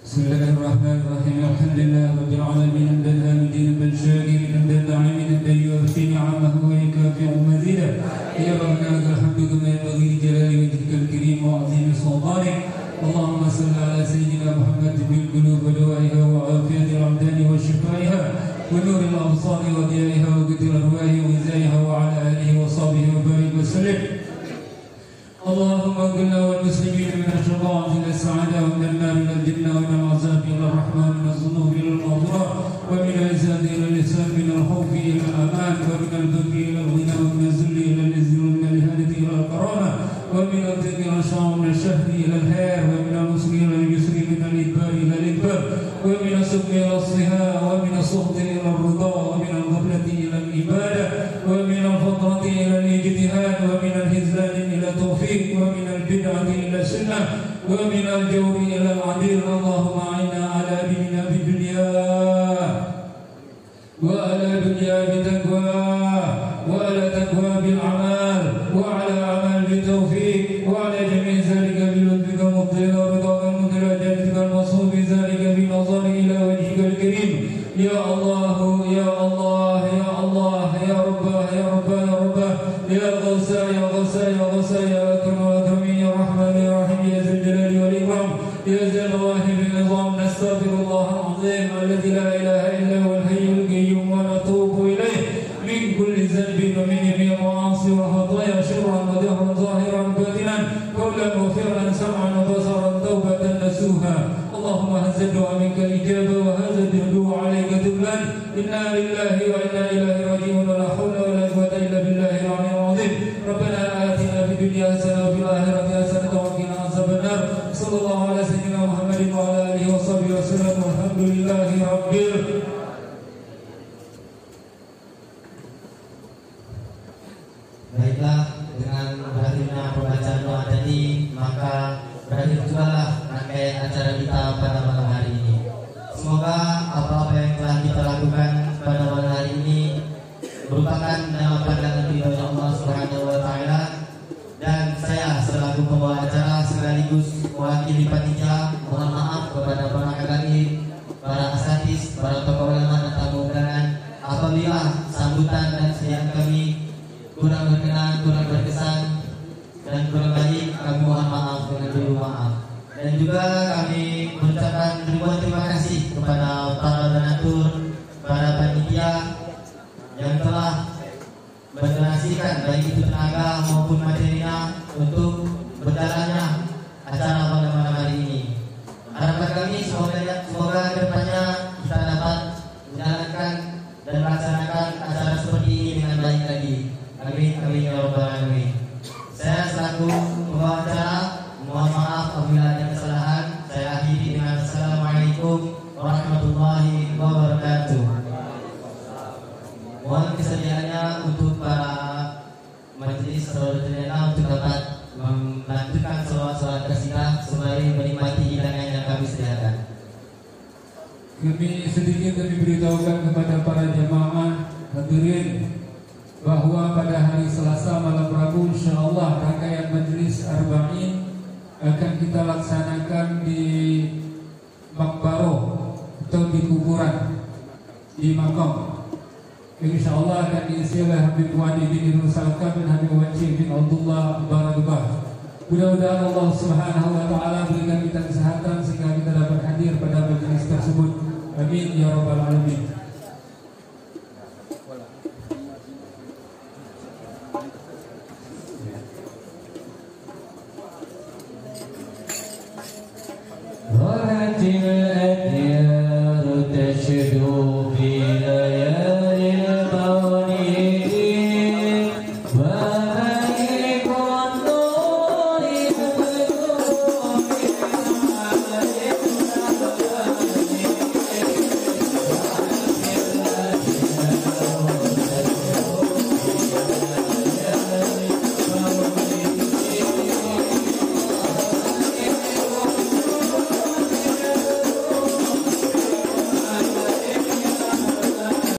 Bismillahirrahmanirrahim. Alhamdulillah rabbil alamin hamdan hamidin bal shakirin hamdan na'imin hamdan yuwaffi ni'amahu wa yukafi'u mazidah. Ya rabbana lakal hamdu kama yanbaghi li jalali wajhikal karim wa 'azimi sultanik. Allahumma salli ala sayyidina Muhammad bil qulub wa dawa'iha wa 'afiyatil abdani wa shifaiha wa nuril absari wa diya'iha wa qadri arwahi wa izaiha wa ala alihi wa sahbihi wa barik wa sallim. اللهم اغفرنا والمسلمين من الشقاء الى السعاده ومن النار الى الجنه ومن العذاب الى الرحمن من الذنوب الى المغفره ومن العزاء الى الاسلام من الخوف الى الامان ومن الفقر الى الغنى ومن الذل الى العز ومن الهاده الى الكرامه ومن الضيق الى الشام ومن الشهر الى الخير ومن العسر الى اليسر من الادبار الى الادبار ومن السقم الى الصهاء ومن السخط الى الرضا ومن الغفله الى العباده ومن الفطره الى الاجتهاد ومن الهزلان الى التوفيق ومن البدعة إلى السنة ومن الجور إلى العدل. اللهم أعنا على ديننا في الدنيا وعلى دنيا بتقوى وعلى تقوى بالأعمال وعلى أعمال بالتوفيق وعلى جميع ذلك بلطفك المطير ورضاك المطير وجنتك المصوب ذلك بنظر إلى وجهك الكريم. يا الله يا الله يا الله يا رب يا رب يا رب يا غوثا يا غوثا يا غوثا يا أكرم الأكرمين يا رحمن يا رحيم يا ذا الجلال والإكرام يا ذا المواهب العظام. نستغفر الله العظيم الذي لا إله إلا هو الحي القيوم ونتوب إليه من كل ذنب ومن جميع المعاصي والخطايا شرا ودهرا ظاهرا باطنا قولا وفعلا سمعا وبصرا توبة نسوها. اللهم هذا الدعاء منك الإجابة وهذا الدعاء عليك تبلان. إنا لله وإنا إليه راجعون ولا حول ولا قوة إلا بالله العلي العظيم. ربنا آتنا في الدنيا حسنة وفي الآخرة حسنة وقنا عذاب النار. صلى الله على سيدنا محمد وعلى آله وصحبه وسلم والحمد لله رب العالمين. Baiklah, dengan berakhirnya pembacaan doa tadi, maka berakhir juga lah rangkaian acara kita pada malam hari ini. Semoga apa-apa yang telah kita lakukan pada malam hari ini merupakan dalam pandangan ridho Allah Subhanahu wa taala, dan saya selaku pembawa acara sekaligus mewakili panitia mohon maaf kepada para hadirin, para asatidz, para tokoh ulama dan tamu undangan apabila sambutan dan sediaan kami kurang berkenan, kurang berkesan dan kurang baik, kami mohon maaf dengan dulu maaf. Dan juga kami mengucapkan ribuan terima kasih kepada para donatur, para panitia yang telah mendonasikan baik itu tenaga maupun materinya untuk berjalannya acara pada malam hari ini. Harapan kami semoga kedepannya kita dapat menjalankan dan melaksanakan acara seperti ini dengan baik lagi. Amin amin ya rabbal alamin. Saya selaku pembawa acara mohon maaf apabila ada kesalahan. Saya akhiri dengan assalamualaikum warahmatullahi wabarakatuh. Mohon kesediaannya untuk para majelis saudara-saudara untuk dapat melanjutkan sholat qasidah sembari menikmati hidangan yang kami sediakan. Kami sedikit kami beritahukan kepada para jemaah hadirin bahwa pada hari Selasa malam Rabu insyaallah rangkaian majelis Arba'in akan kita laksanakan di Makbaro atau di kuburan di makam. Insyaallah akan diisi oleh Habib Wadi bin Nusalka dan Habib Wajib bin Abdullah Barakbah. Mudah-mudahan Allah Subhanahu wa taala berikan kita kesehatan sehingga kita dapat hadir pada majelis tersebut. Amin ya rabbal alamin.